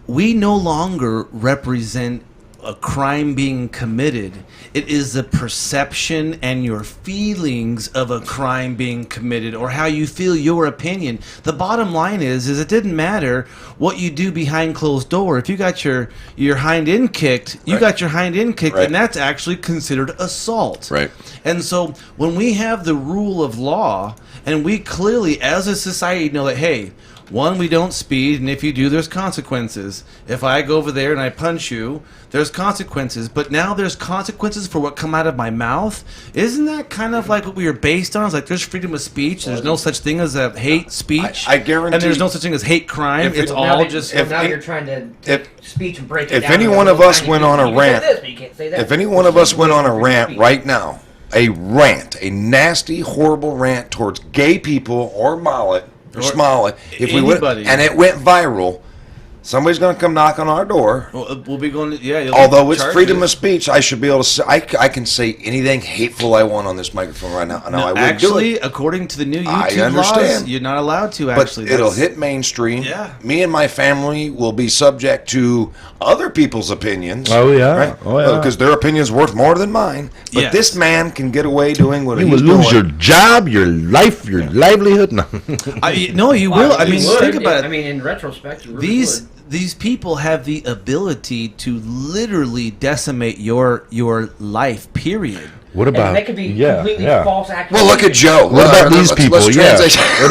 We no longer represent a crime being committed. It is the perception and your feelings of a crime being committed, or how you feel, your opinion. The bottom line is it didn't matter what you do behind closed door. If you got your hind end kicked, you Right. got your hind end kicked, Right. and that's actually considered assault. Right. And so when we have the rule of law, and we clearly, as a society, know that, hey, one, we don't speed, and if you do, there's consequences. If I go over there and I punch you, there's consequences. But now there's consequences for what come out of my mouth. Isn't that kind of like what we were based on? It's like there's freedom of speech. There's no such thing as a hate speech. I guarantee- And there's no such thing as hate crime. If It's it- all now just... so now if- you're trying to if- take speech and break it if down. any and one go, of us "You went can- on a you can say rant- this, but you can't say that." If any one of us went on a rant Speech. right now, a rant, a nasty, horrible rant towards gay people or Mollet or Smollett, if we went anybody. and it went viral, somebody's going to come knock on our door. We'll be going to... Yeah, you'll Although it's charge freedom us. of speech, I should be able to say I can say anything hateful I want on this microphone right now. No, I wouldn't Actually, do it. according to the new I YouTube laws, understand. you're not allowed to, But actually. it'll That's- hit mainstream. Yeah. Me and my family will be subject to other people's opinions. Oh, yeah. Right? Oh, yeah. Because their opinion's worth more than mine. But Yes. this man can get away doing what You he's will lose doing. your job, your life, your livelihood. No. No, you will. I mean, You would. think about it. I mean, in retrospect, you really these would. these people have the ability to literally decimate your life. Period. What about? And they could be yeah, completely yeah. false accusations. Well, look at Joe. What about these people? Yeah.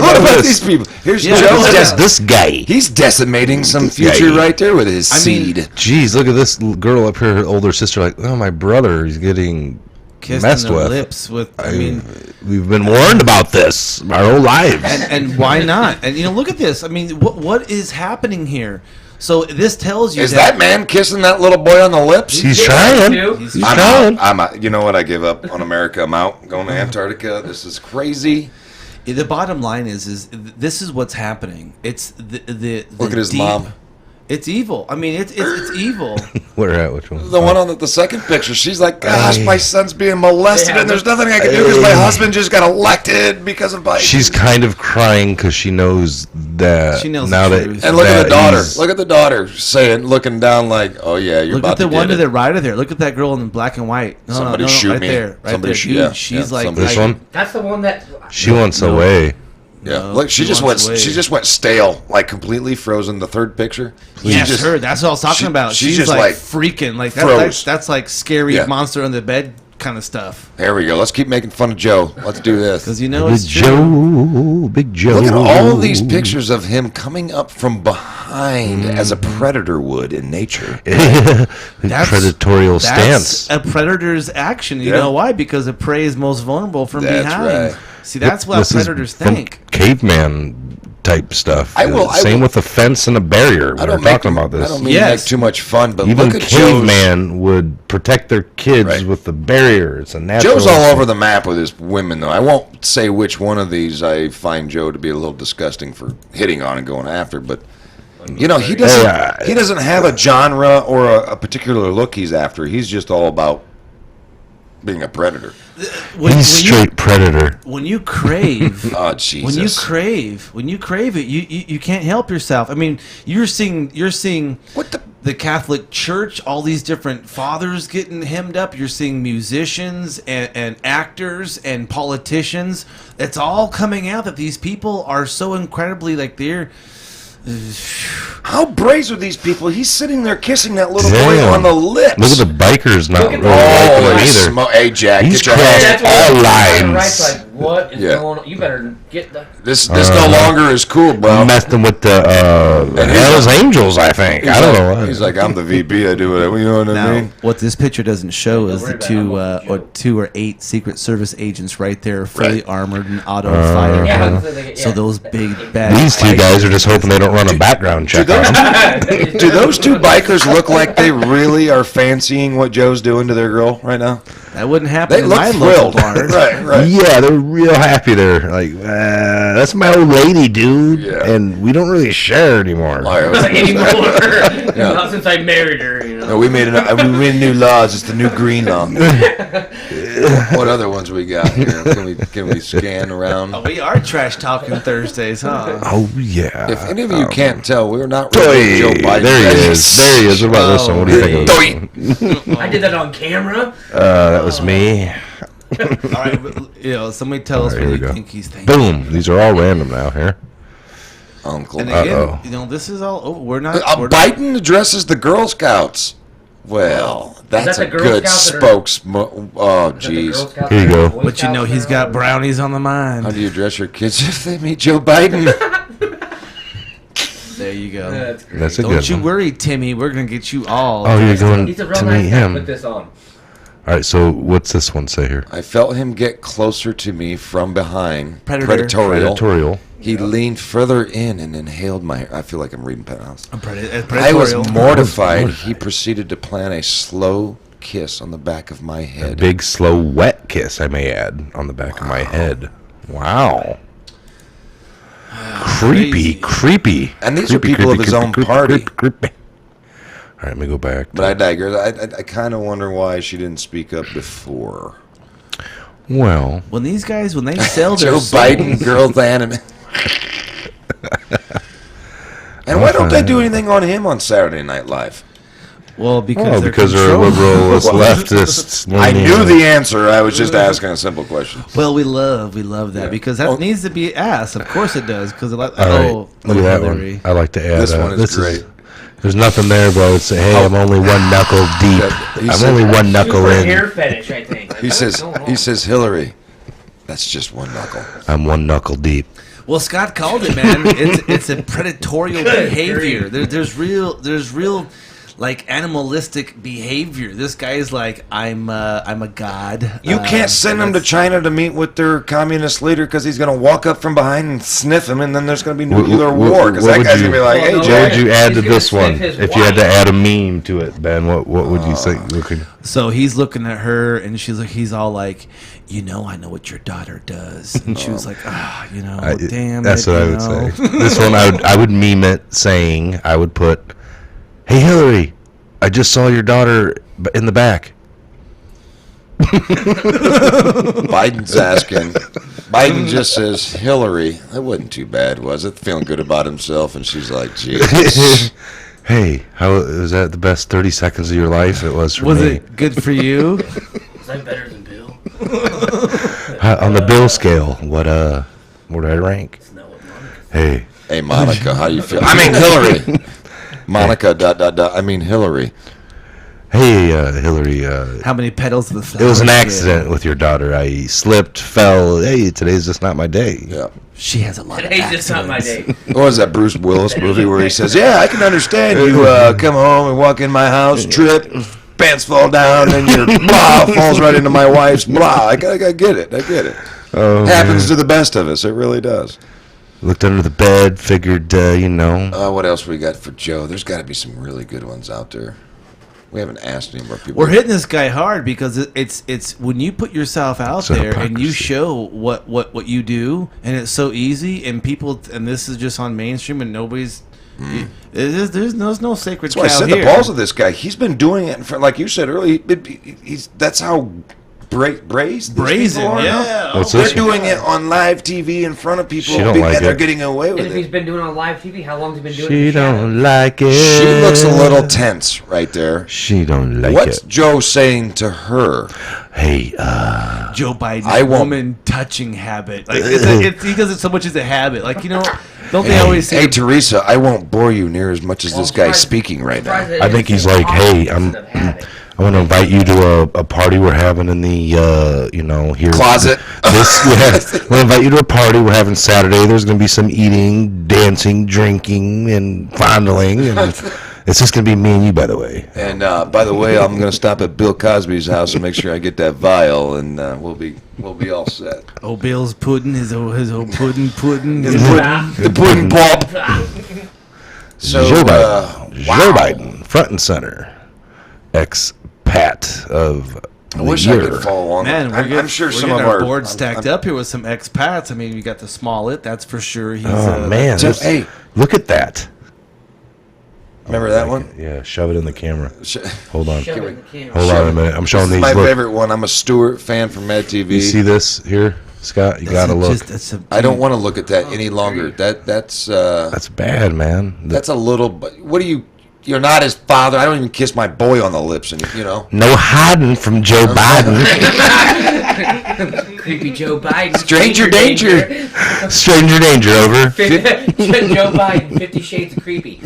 What about these people? Here's Yeah, Joe. look at This guy. He's decimating some future guy. right there with his I mean, seed. Jeez, look at this girl up here, her older sister. Like, oh, my brother, he's getting Kissed messed in the with. lips with. I mean, We've been warned about this our whole lives. and why not? And look at this. I mean, what is happening here? So this tells you Is that man kissing that little boy on the lips? He's trying. He's He's I'm trying. out. I'm out. You know what? I give up on America. I'm out. Going to Antarctica. This is crazy. The bottom line is this is what's happening. It's the Look at his deep- mom. It's evil. I mean, it's evil. Where at? Which one? The one on the second picture, she's like, gosh, my son's being molested, and there's nothing I can do because my husband just got elected because of Biden. She's kind of crying because she knows that She knows now the that truth. and look at that the daughter. he's- Look at the daughter saying, looking down like, oh, yeah, you're Look about at the to one get to it. the right of there. Look at that girl in black and white. No, Somebody shoot right me. there. Right Somebody there. shoot- Dude, yeah, she's yeah, like somebody this like- one. That's the one that. She wants No. away. Yeah, No, look, she just wants went. away. She just went stale, like completely frozen. The third picture. Yes, just, her. That's what I was talking she- about. she's She's just like, like freaking. Like froze. that's like scary Yeah. monster under the bed kind of stuff. There we go. Let's keep making fun of Joe. Let's do this. Because you know Big it's true. Joe, Big Joe. Look at all these pictures of him coming up from behind as a predator would in nature. That's- Predatorial That's stance. a predator's action. You Yeah. know why? Because the prey is most vulnerable from That's behind. right. See, that's what This is predators from think. caveman type stuff. I will- I Same will- with a fence and a barrier. We were talking about I this. don't mean to make too much fun, but Even look at Joe's. caveman would protect their kids Right. with the barrier. It's a natural. Joe's all over the map with his women, though. I won't say which one of these I find Joe to be a little disgusting for hitting on and going after, but you know he doesn't. Hey, He doesn't have a genre or a particular look he's after. He's just all about being a predator. He's straight predator. When you crave, Oh Jesus! when you crave it, you can't help yourself. I mean, you're seeing What the? the Catholic Church, all these different fathers getting hemmed up. You're seeing musicians and actors and politicians. It's all coming out that these people are so incredibly like they're. How brazen are these people? He's sitting there kissing that little boy Damn. on the lips. Look at the bikers not Look at really the- liking him Oh, either. hey Jack, He's get your crossed hands. That's all what lines. Right's like, what is Yeah. going on? You better get the. This no longer is cool, bro. Messed him with the And he's Hell's like- Angels, I think. I don't know. He's like, I'm the VP. I do whatever. You know what I Now, mean? what this picture doesn't show is worry the about it. two I'm or with two or eight Secret Service agents right there, fully Right. armored and auto fire. Yeah, So those big bad. These two guys are just hoping they don't run a background check on them. Do those two bikers look like they really are fancying what Joe's doing to their girl right now? That wouldn't happen They in look my thrilled. local bar. right, right. Yeah, they're real happy. They're like, that's my old lady, dude. Yeah. And we don't really share anymore. Anymore. Not since I married her, you know. No, we made new laws. It's the new green law. What other ones we got here? Can we scan around? Oh, we are trash talking Thursdays, huh? Oh, yeah. If any of you can't tell, we're not really Joe Biden. There he is. There he is. What about this one? What do you think of this one? I did that on camera. That was me. All right, but, somebody tell us All what right, you here we go. think he's thinking. Boom. These are all random now here. Uncle. And again, Uh-oh. this is all over. We're not. we're not Biden addresses the Girl Scouts. Well, that's the a Girl good Scouts that are- spokesman. Oh, Is that the Girl jeez. Scouts Here you or go. Boy but you know Scouts he's or- got brownies on the How mind. do you address your kids if they meet Joe Biden? There you go. That's great. That's a Don't good you one. worry, Timmy. We're gonna get you all. Oh, you're going He's a to real meet nice guy. him. Put this on. All right, so what's this one say here? I felt him get closer to me from behind. Predator. Predatorial. He leaned further in and inhaled my. I feel like I'm reading Penthouse. Predatorial. I was mortified. He proceeded to plant a slow kiss on the back of my head. Big, slow, wet kiss, I may add, on the back of my head. Wow. Crazy. Creepy. And these are people of his own party. Creepy. All right, let me go back. But I digress. I kind of wonder why she didn't speak up before. Well, When these guys, when they sell their Joe souls- Biden, girls anime. And why don't they do anything on him on Saturday Night Live? Well, because they're because they're controlled. liberalist leftists. I knew the answer. I was just asking a simple question. Well, we love that Yeah. because that Oh. needs to be asked. Of course it does. Because All right, look look at that one. Hillary. I like to add. This one is great. There's nothing there, but I would say, hey, I'm only one knuckle deep. He I'm said- only one knuckle Super in. hair fetish, I think. Like, He says, Hillary, that's just one knuckle. I'm one knuckle deep. Well, Scott called it, man. It's a predatorial behavior. There's real like animalistic behavior. This guy's like, I'm a god. You can't send him to China to meet with their communist leader because he's going to walk up from behind and sniff him, and then there's going to be nuclear war because that guy's going to be like, hey, What Jay. would you add to He's gonna this one? sniff his If you had to wife. add a meme to it, Ben, what would you say? So he's looking at her, and he's all like, I know what your daughter does, and she was like, damn. That's it, what I would say. This one, I would meme it saying, I would put, hey, Hillary, I just saw your daughter in the back. Biden's asking. Biden just says, Hillary, that wasn't too bad, was it? Feeling good about himself, and she's like, Jesus. Hey, how was that the best 30 seconds of your life? It was for Was me. it good for you? Is that better than Bill? On the Bill scale, what did I rank? Hey, Hey, Monica, how you feel? I mean, Hillary. Monica, ... I mean, Hillary. hey, Hillary. How many petals of the flower? It was an you get? accident with your daughter. I slipped, fell. Hey, today's just not my day. Yeah. She has a lot of Today's just not my accidents. day. What was that Bruce Willis movie where he says, yeah, I can understand you come home and walk in my house, trip, pants fall down, and your blah falls right into my wife's blah. I get it. I get it. Oh, Happens man. to the best of us. It really does. Looked under the bed, figured, What else we got for Joe? There's got to be some really good ones out there. We haven't asked any more people. We're hitting this guy hard because it's when you put yourself out It's a there and you hypocrisy. show what you do, and it's so easy, and people, and this is just on mainstream, and nobody's. There's no sacred That's why I cow said here. the balls of this guy. He's been doing it, like you said earlier. That's how brazen Brazen, are now. yeah. What's They're this? doing it on live TV in front of people, She don't like and they're it. getting away And with if he's it. been doing it on live TV, how long has he been doing it? She in the shadows? don't like it. She looks a little tense right there. She don't like What's it. Joe saying to her? Hey, Joe Biden's I won't- woman touching habit. Like he does it so much as a habit. Like don't they always say? Hey, Teresa, I won't bore you near as much as this guy's speaking right now. Surprised I that think it's he's like, hey, opposite of habit. I want to invite you to a party we're having in the, here. Closet. I want to invite you to a party we're having Saturday. There's going to be some eating, dancing, drinking, and fondling. And it's just going to be me and you, by the way. And by the way, I'm going to stop at Bill Cosby's house and make sure I get that vial, and we'll be all set. Oh, Bill's pudding, his old pudding. The pudding pop. So, Joe Biden. wow. Joe Biden, front and center. Ex-pat of I the wish year. I could follow along. Man, I'm sure we're some getting of our our board stacked I'm- up here with some expats. I mean, you got the Smollett, that's for sure. He's, Oh, man. So, hey, Look at that. remember that one? Yeah, shove it in the camera. Hold on. Shove it in the camera. Hold on a minute. I'm showing This is these. my Look. favorite one. I'm a Stewart fan from Mad TV. You see this here, Scott? You got to look. I don't want to look at that any longer. That's That's bad, man. that's a little. What do you? You're not his father. I don't even kiss my boy on the lips, and No hiding from Joe Biden. Creepy Joe Biden. Stranger danger. Stranger danger, over. Joe Biden, 50 Shades of Creepy.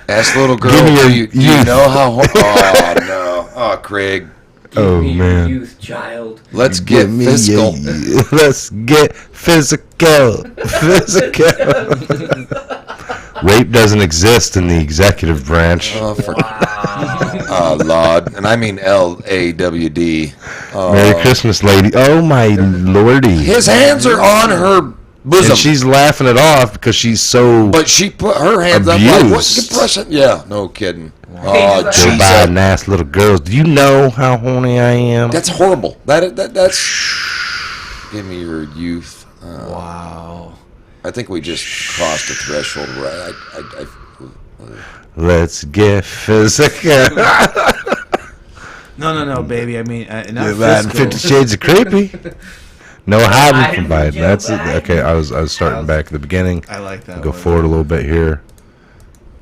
Ask little girl. Give me your Do you youth. know how? Oh no. Oh, Craig. Oh, Give me your man. youth, child. Let's get Give me physical. your- Let's get physical. Physical. Rape doesn't exist in the executive branch. Oh, for Lord, and I mean LAWD. Merry Christmas, lady. Oh, my lordy. His hands are on her bosom, And she's laughing it off because she's so but she put her hands up like, what? Abused. Depression? Yeah, no kidding. Oh, Joe Jesus. Biden ass little girls. Do you know how horny I am? That's horrible. That's. Give me your youth. Wow. I think we just crossed a threshold where Let's get physical. No, baby. I mean, not Yeah, man, physical. 50 Shades of Creepy. No hiding from Biden. Joe That's it. Biden. Okay, I was starting back at the beginning. I like that. Go one. forward a little bit here.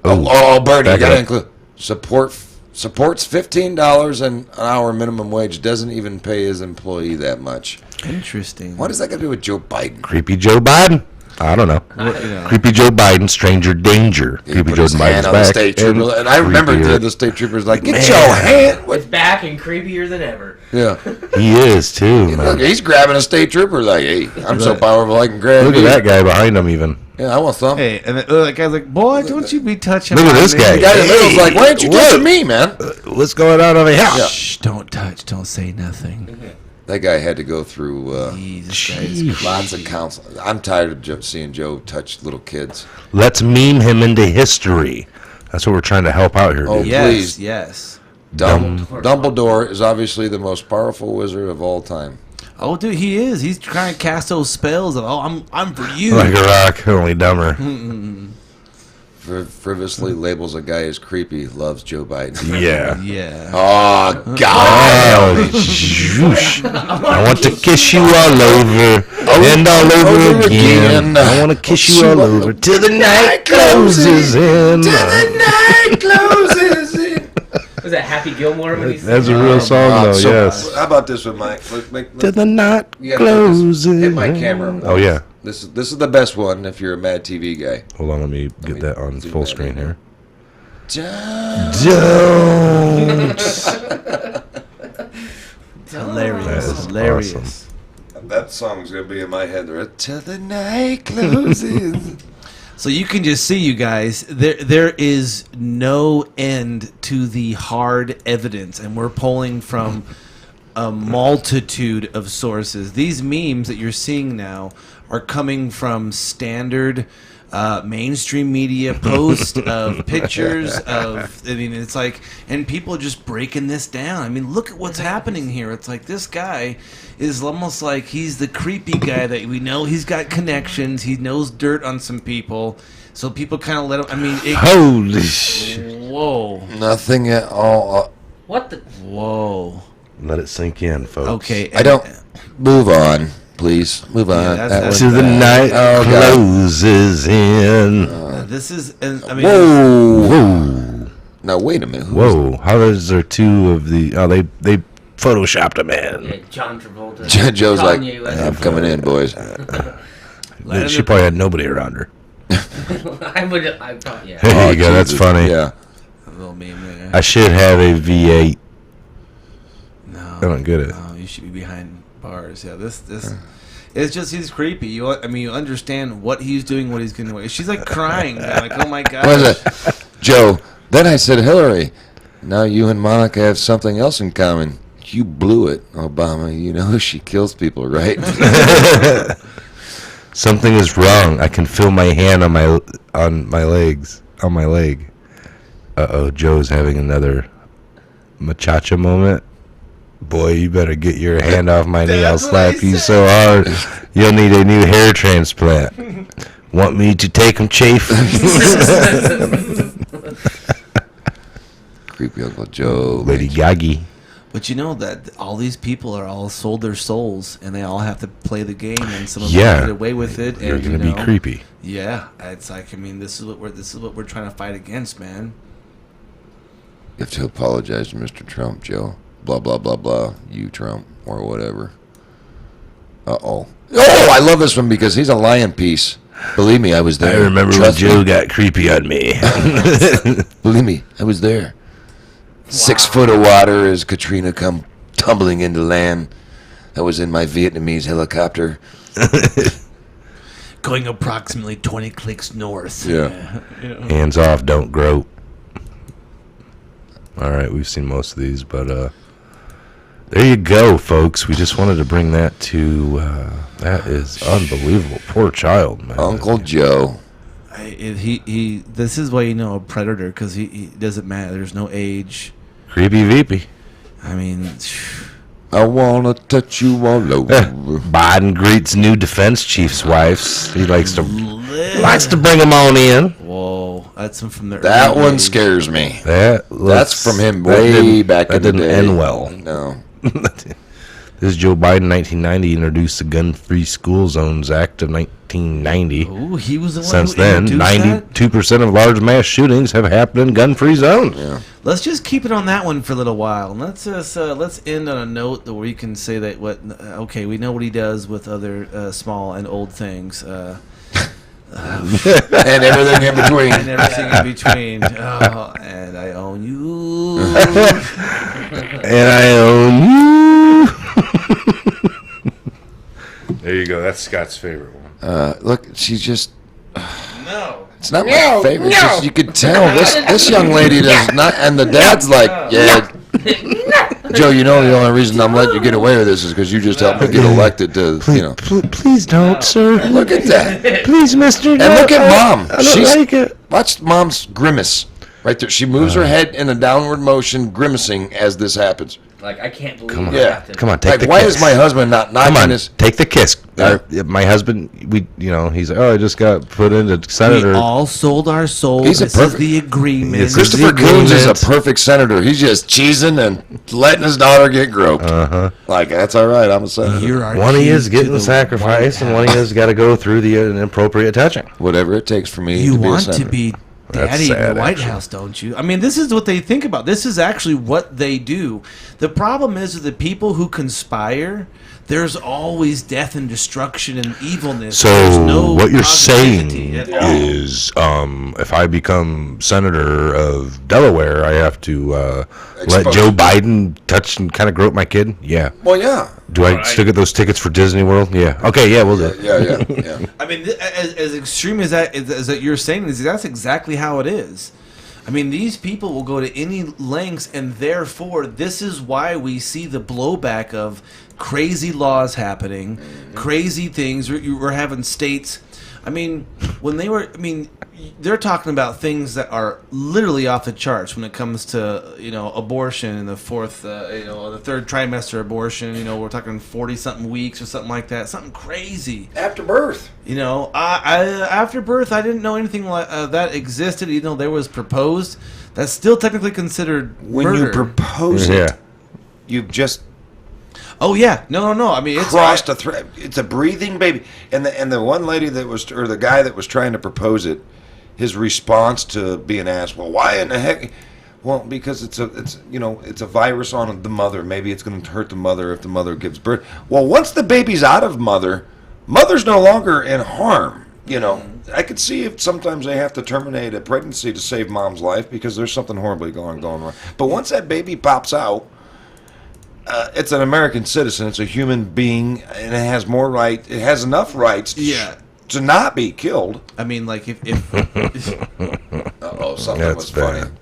Bernie, back you gotta up. include supports $15 an hour minimum wage. Doesn't even pay his employee that much. Interesting. What does that got to do with Joe Biden? Creepy Joe Biden. I don't know. know. Creepy Joe Biden, stranger danger. He Creepy put Joe his hand Biden's on the back. state trooper, and I remember creepier. the state trooper's like, "Get Man. your hand!" It's back and creepier than ever. Yeah, He is too, look, man. he's grabbing a state trooper like, "Hey, I'm so powerful, I can grab Look you." at that guy behind him, even. Yeah, I want some. Hey, and the guy's like, "Boy, don't you be touching." Look at my this guy. The guy in the middle's like, "Why aren't you Whoa. touching me, man?" What's going on over here? Shh! Don't touch. Don't say nothing. That guy had to go through Jesus Christ. Jeez. lots of counsel. I'm tired of seeing Joe touch little kids. Let's meme him into history. That's what we're trying to help out here, Oh, dude. Yes, please. yes. Dumbledore is obviously the most powerful wizard of all time. Oh, dude, he is. He's trying to cast those spells of, I'm for you. Like a rock, only dumber. Frivolously labels a guy as creepy. Loves Joe Biden. Yeah. Yeah. Oh God! Oh, zhoosh. I want to kiss you all over and all over again. I want to kiss you all over till the night closes in. Night closes in. Was that Happy Gilmore when he That's said a real song, though. So, Yes. How about this with Mike? Till the night You gotta put this- closes. hit my camera. Oh yeah. This is the best one if you're a Mad TV guy. Hold on, let me get that on zoom full that screen in. here. Don't. Hilarious. That is Hilarious. awesome. That song's gonna be in my head. Till the night closes. So you can just see, you guys, there is no end to the hard evidence, and we're pulling from a multitude of sources. These memes that you're seeing now are coming from standard mainstream media posts of pictures of, I mean, it's like, and people are just breaking this down. I mean, look at what's happening here. It's like this guy is almost like he's the creepy guy that we know he's got connections. He knows dirt on some people. So people kind of let him, I mean, Holy shit. whoa, Nothing at all. What the? whoa. Let it sink in, folks. Okay. I don't. Move on, please. Move on. that's- That that's- was Till the bad. night Oh, God. closes in. This is, and I mean, Whoa. Whoa. Now wait a minute. Who's Whoa. How is there two of the... Oh, they photoshopped him in. Yeah, John Travolta. Joe's like, Kanye West. I'm coming in, boys. She probably had nobody around her. I thought, yeah. There Oh, you go. That's Jesus. funny. Yeah. a little meme there. I should have a V8. No, I don't get it. No, you should be behind bars. Yeah, this, it's just he's creepy. I mean, you understand what he's doing, what he's going to do. She's like crying, man, like, oh my god. What is it? Joe, then I said, Hillary, now you and Monica have something else in common. You blew it, Obama. You know she kills people, right? Something is wrong. I can feel my hand on my legs. On my leg. Uh-oh, Joe's having another machacha moment. Boy, you better get your hand off my knee. I'll That's what I slap you said. so hard. You'll need a new hair transplant. Want me to take him, Chafe? Creepy Uncle Joe. Lady Gaggy. But you know that all these people are all sold their souls, and they all have to play the game, and some of Yeah. them get away with it. You're and, going to you be know, creepy. Yeah, it's like, I mean, this is what we're trying to fight against, man. You have to apologize to Mr. Trump, Joe. Blah, blah, blah, blah. You, Trump, or whatever. Uh-oh. Oh, I love this one because he's a lion piece. Believe me, I was I there. remember when Trust me. Joe got creepy on me. Believe me, I was there. 6 foot of water as Katrina come tumbling into land. I was in my Vietnamese helicopter. Going approximately 20 clicks north. Yeah. Hands off, don't grope. All right, we've seen most of these, but there you go, folks. We just wanted to bring that to. That is unbelievable. Poor child, man. Uncle Joe. He this is why you know a predator, because he doesn't matter. There's no age. Creepy Veepy. I mean, I wanna touch you all over. Biden greets new defense chief's wives. He likes to bring them on in. whoa, that's from the That early one days. scares me. That That's from him that way didn't- back that in the didn't day. end well. No. This is Joe Biden, 1990, introduced the Gun-Free School Zones Act of 1990. Ooh, he was the one Since who then, introduced that? 92% of large mass shootings have happened in gun-free zones. Yeah. Let's just keep it on that one for a little while. And let's just let's end on a note where we can say that okay, we know what he does with other small and old things. and everything in between. And everything in between. Oh, and I own you. And I own you. There you go. That's Scott's favorite one. Look, she's just. No. It's not my favorite. It's just, you can tell this young lady does not. And the dad's like, yeah. Joe, you know the only reason I'm letting you get away with this is because you just helped me get elected to, you know. Please don't, sir. Look at that. Please, mister. And look at Mom. I don't like it. Watch Mom's grimace right there. She moves her head in a downward motion, grimacing as this happens. Like, I can't believe Come on. it happened. Come on, take Like, the why kiss. is my husband not Come knocking on, this? take the kiss. My husband, he's like, I just got put into senator. We all sold our souls. He's a This perfect- is the agreement. This is Christopher the Coons is a agreement. perfect senator. He's just cheesing and letting his daughter get groped. Like, that's all right. I'm a senator. You're our One of you key is to getting the sacrificed, White and one of you has got to go through the inappropriate touching. Whatever it takes for me You to be a want senator. to be That's daddy in sad, the White actually. House, don't you? I mean, this is what they think about. This is actually what they do. The problem is with the people who conspire, there's always death and destruction and evilness. So There's no what you're positivity saying at all. is, if I become senator of Delaware, I have to let Expose. Joe Biden touch and kind of grope my kid. Yeah. Well, yeah. Do I still get those tickets for Disney World? Yeah. Okay. Yeah, we'll do it. Yeah. I mean, as extreme as that you're saying is, that's exactly how it is. I mean, these people will go to any lengths, and therefore, this is why we see the blowback of crazy laws happening, crazy things. We're having states. I mean, they're talking about things that are literally off the charts when it comes to abortion in the the third trimester abortion. We're talking 40-something weeks or something like that, something crazy. After birth. After birth, I didn't know anything like that existed, even though there was proposed. That's still technically considered When murder. you propose it, Yeah. you've just Oh yeah, no. I mean, it's crossed a thread. It's a breathing baby. And the one lady or the guy that was trying to propose it, his response to being asked, well, why in the heck? Well, because it's a virus on the mother. Maybe it's going to hurt the mother if the mother gives birth. Well, once the baby's out of mother's no longer in harm. I could see if sometimes they have to terminate a pregnancy to save mom's life because there's something horribly going wrong. But once that baby pops out, it's an American citizen. It's a human being, and it has more right. It has enough rights to not be killed. I mean, like if Uh-oh, something That's was bad. funny.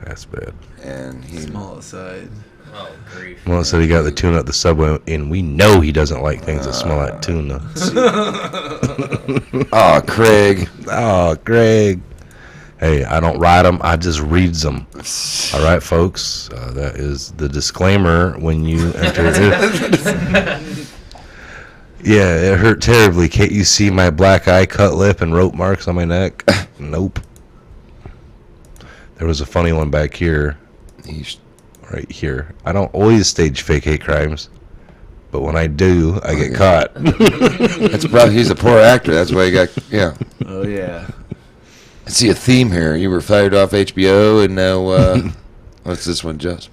That's bad. And he small aside. Oh, grief. Well, so he got the tuna at the Subway, and we know he doesn't like things that smell like tuna. Oh, Craig. Oh, Greg. Hey, I don't write them. I just reads them. All right, folks. That is the disclaimer when you enter. Yeah, it hurt terribly. Can't you see my black eye, cut lip, and rope marks on my neck? Nope. There was a funny one back here. Right here. I don't always stage fake hate crimes, but when I do, I get caught. That's probably he's a poor actor. That's why he got Oh yeah. I see a theme here. You were fired off HBO, and now what's this one? Just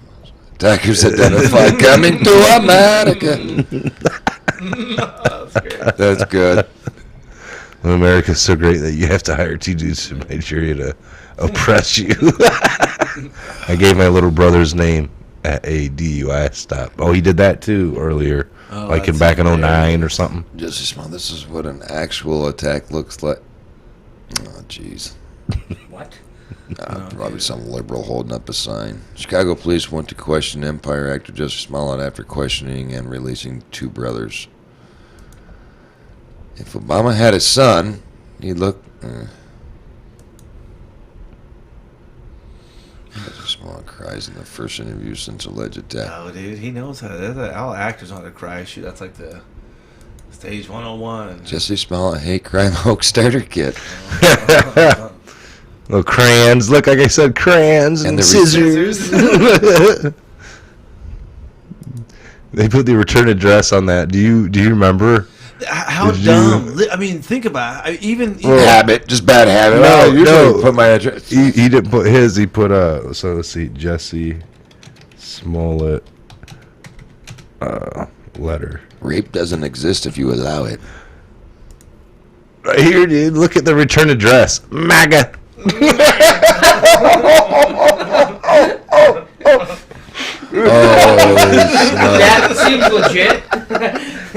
attackers identified coming to America. That's good. America's so great that you have to hire two dudes to make sure to oppress you. I gave my little brother's name at a DUI stop. Oh, he did that too earlier, like in back in 09 or something. Just small. This is what an actual attack looks like. Oh, jeez. What? Probably some liberal holding up a sign. Chicago police went to question Empire actor Justice Smollett after questioning and releasing two brothers. If Obama had a son, he'd look. Justice Smollett cries in the first interview since alleged attack. Oh, dude, he knows how. All actors know how to cry. Shoot, that's like the stage 101. Jesse Smollett hate crime hoax starter kit. Little crayons. Look, like I said, crayons and the scissors. They put the return address on that. Do you remember? How Did dumb! I mean, think about it. Even Habit, just bad habit. No, Usually no. put my address. He didn't put his. He put so let's see, Jesse Smollett letter. Rape doesn't exist if you allow it. Right here, dude. Look at the return address. MAGA. That seems legit.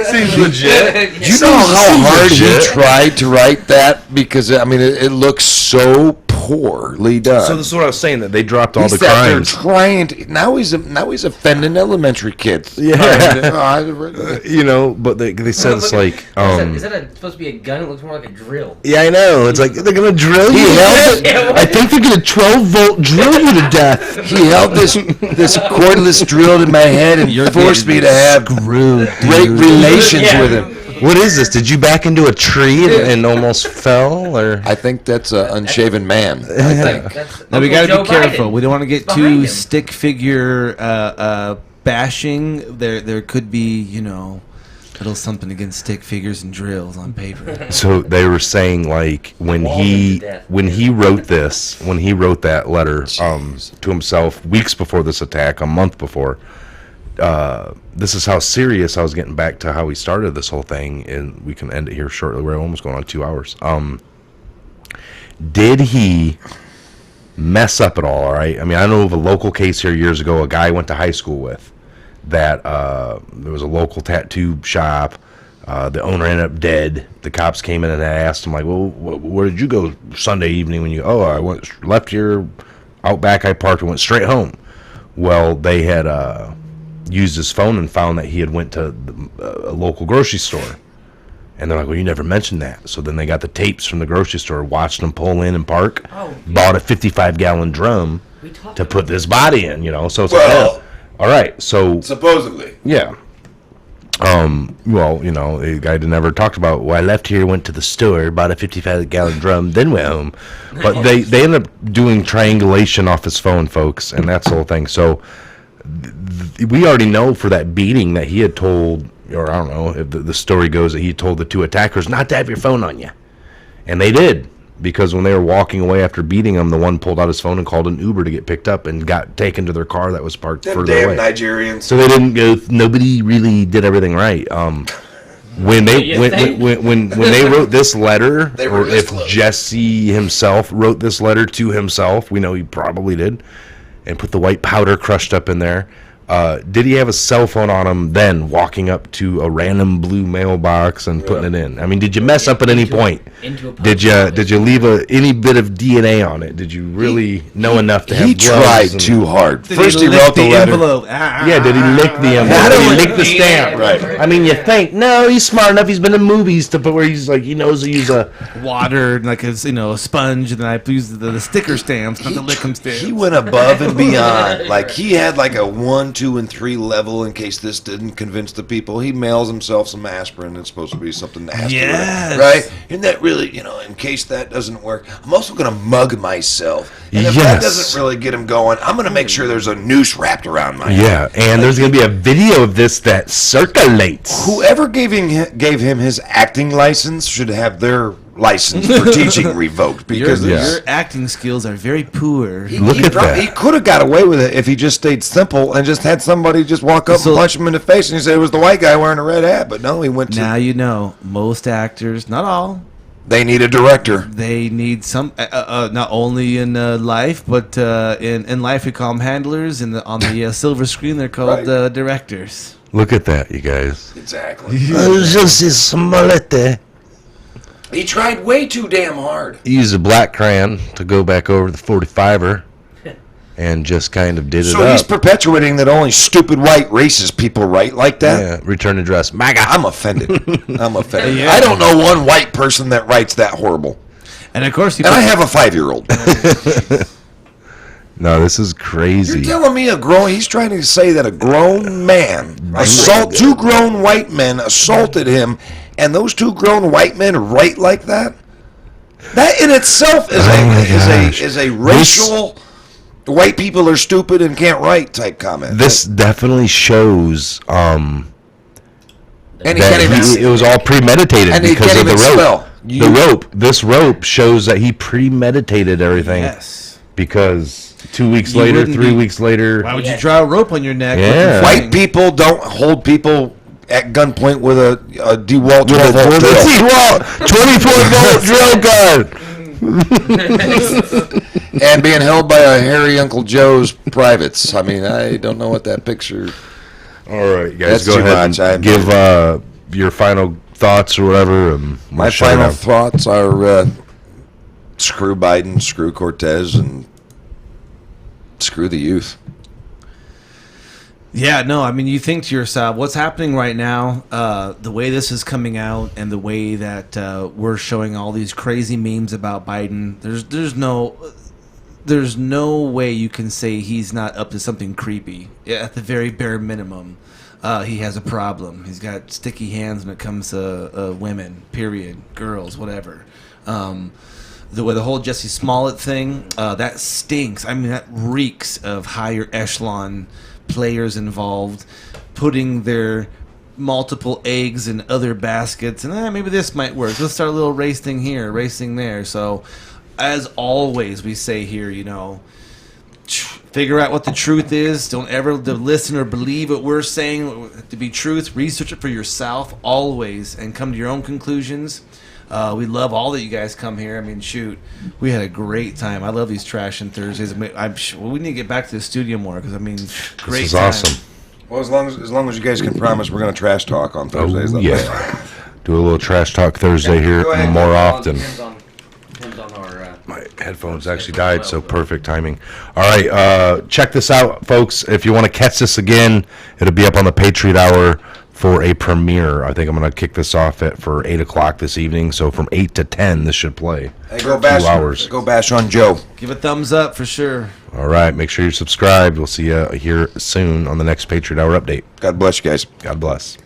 Seems legit. Do you know how hard he tried to write that? Because I mean, it looks so poorly done. So this is what I was saying, that they dropped all He's the sat there crimes. trying to. Now he's offending elementary kids. Yeah. You know, but they said it's like Is that supposed to be a gun? It looks more like a drill. yeah, I know. It's like they're gonna drill you. I think they're gonna 12-volt drill you to death. He held this cordless drill in my head and forced me to have great relations with him. What is this? Did you back into a tree and almost fell, or? I think that's an unshaven man. Now we got to Joe be careful. Biden We don't want to get behind too him. stick figure bashing. There could be, you know, little something against stick figures and drills on paper. So they were saying, like, when he wrote that letter to himself weeks before this attack, a month before. This is how serious I was getting back to how he started this whole thing, and we can end it here shortly. We're almost going on 2 hours. Did he mess up at all? All right. I mean, I know of a local case here years ago. A guy I went to high school with that there was a local tattoo shop. The owner ended up dead. The cops came in and asked him, like, "Well, where did you go Sunday evening when you?" "Oh, I left here out back. I parked and went straight home." Well, they had used his phone and found that he had went to a local grocery store. And they're like, "Well, you never mentioned that." So then they got the tapes from the grocery store, watched him pull in and park, bought a 55-gallon drum to put this body in, you know. So it's like, oh, all right. So Supposedly. yeah. Well, you know, the guy never talked about, well, I left here, went to the store, bought a 55-gallon drum, then went home. But they ended up doing triangulation off his phone, folks, and that's the whole thing. So we already know for that beating that he had told, or I don't know, if the story goes that he told the two attackers not to have your phone on you. And they did, because when they were walking away after beating him, the one pulled out his phone and called an Uber to get picked up and got taken to their car that was parked further away. Nigerians. So they didn't go. Nobody really did everything right. When they when they wrote this letter, or if Jesse himself wrote this letter to himself, we know he probably did, and put the white powder crushed up in there. Did he have a cell phone on him then, walking up to a random blue mailbox and putting it in? I mean, did you mess up at any point? Did you leave any bit of DNA on it? Did you really know enough to have He tried too hard. First he wrote the letter. envelope. Yeah, did he lick the envelope? Did he lick the stamp? Right. I mean, you think, no, he's smart enough. He's been in movies to put where he's like, he knows to use a Water, like a sponge, and then I used the sticker stamps, not the lick 'em stamps. He went above and beyond. Like, he had like a 1, 2, and 3 level in case this didn't convince the people. He mails himself some aspirin. It's supposed to be something nasty. Yes. Right? Isn't that really, in case that doesn't work, I'm also going to mug myself. And if that doesn't really get him going, I'm going to make sure there's a noose wrapped around my head. Yeah, and there's going to be a video of this that circulates. Whoever gave him his acting license should have their license for teaching revoked, because your acting skills are very poor. Look at that. He could have got away with it if he just stayed simple and just had somebody just walk up and punch him in the face and he said it was the white guy wearing a red hat. But no, he went to... Now you know, most actors, not all, They need a director. they need some, not only in life, but in life we call them handlers. On the silver screen, they're called directors. Look at that, you guys. Exactly. He tried way too damn hard. He used a black crayon to go back over the 45er and just kind of did it So up. he's perpetuating that only stupid white racist people write like that? Yeah, return address. MAGA. I'm offended. I'm offended. Yeah. I don't know one white person that writes that horrible. And of course, And I have a 5-year-old. No, this is crazy. You're telling me he's trying to say that a grown man two grown white men assaulted him, and those 2 grown white men write like that? That in itself is a racial white people are stupid and can't write type comment. This definitely shows and he that can't even it was all premeditated and he because can't of the even rope. spell. This rope shows that he premeditated everything. yes. Because 2 weeks You later, wouldn't 3 be- weeks later, Why would you draw a rope on your neck? Yeah. White people don't hold people at gunpoint with a DeWalt 24 volt drill gun. and being held by a hairy Uncle Joe's privates. I mean, I don't know what that picture. All right, guys, That's go too ahead much. and give your final thoughts or whatever. And we'll My shut it final down. thoughts are screw Biden, screw Cortez, and screw the youth. Yeah, no, I mean, you think to yourself, what's happening right now, the way this is coming out and the way that we're showing all these crazy memes about Biden, there's no way you can say he's not up to something creepy. At the very bare minimum, he has a problem. He's got sticky hands when it comes to women, period, girls, whatever. The whole Jesse Smollett thing, that stinks. I mean, that reeks of higher echelon players involved putting their multiple eggs in other baskets, and maybe this might work. Let's start a little race thing here, racing there. So, as always, we say here, figure out what the truth is. Don't ever listen or believe what we're saying to be truth. Research it for yourself always and come to your own conclusions. We love all that you guys come here. I mean, shoot, we had a great time. I love these Trash and Thursdays. We need to get back to the studio more because, I mean, great This is time. awesome. Well, as long as you guys can promise we're going to trash talk on Thursdays. Oh, yeah. Do a little Trash Talk Thursday here Go ahead. more often. Depends on our. My headphones actually died, so perfect timing. All right, check this out, folks. If you want to catch this again, it'll be up on the Patriot Hour for a premiere. I think I'm going to kick this off for 8 o'clock this evening. So from 8 to 10, this should play. Hey, go bash, 2 hours. Go bash on Joe. Give a thumbs up for sure. All right, make sure you're subscribed. We'll see you here soon on the next Patriot Hour update. God bless you guys. God bless.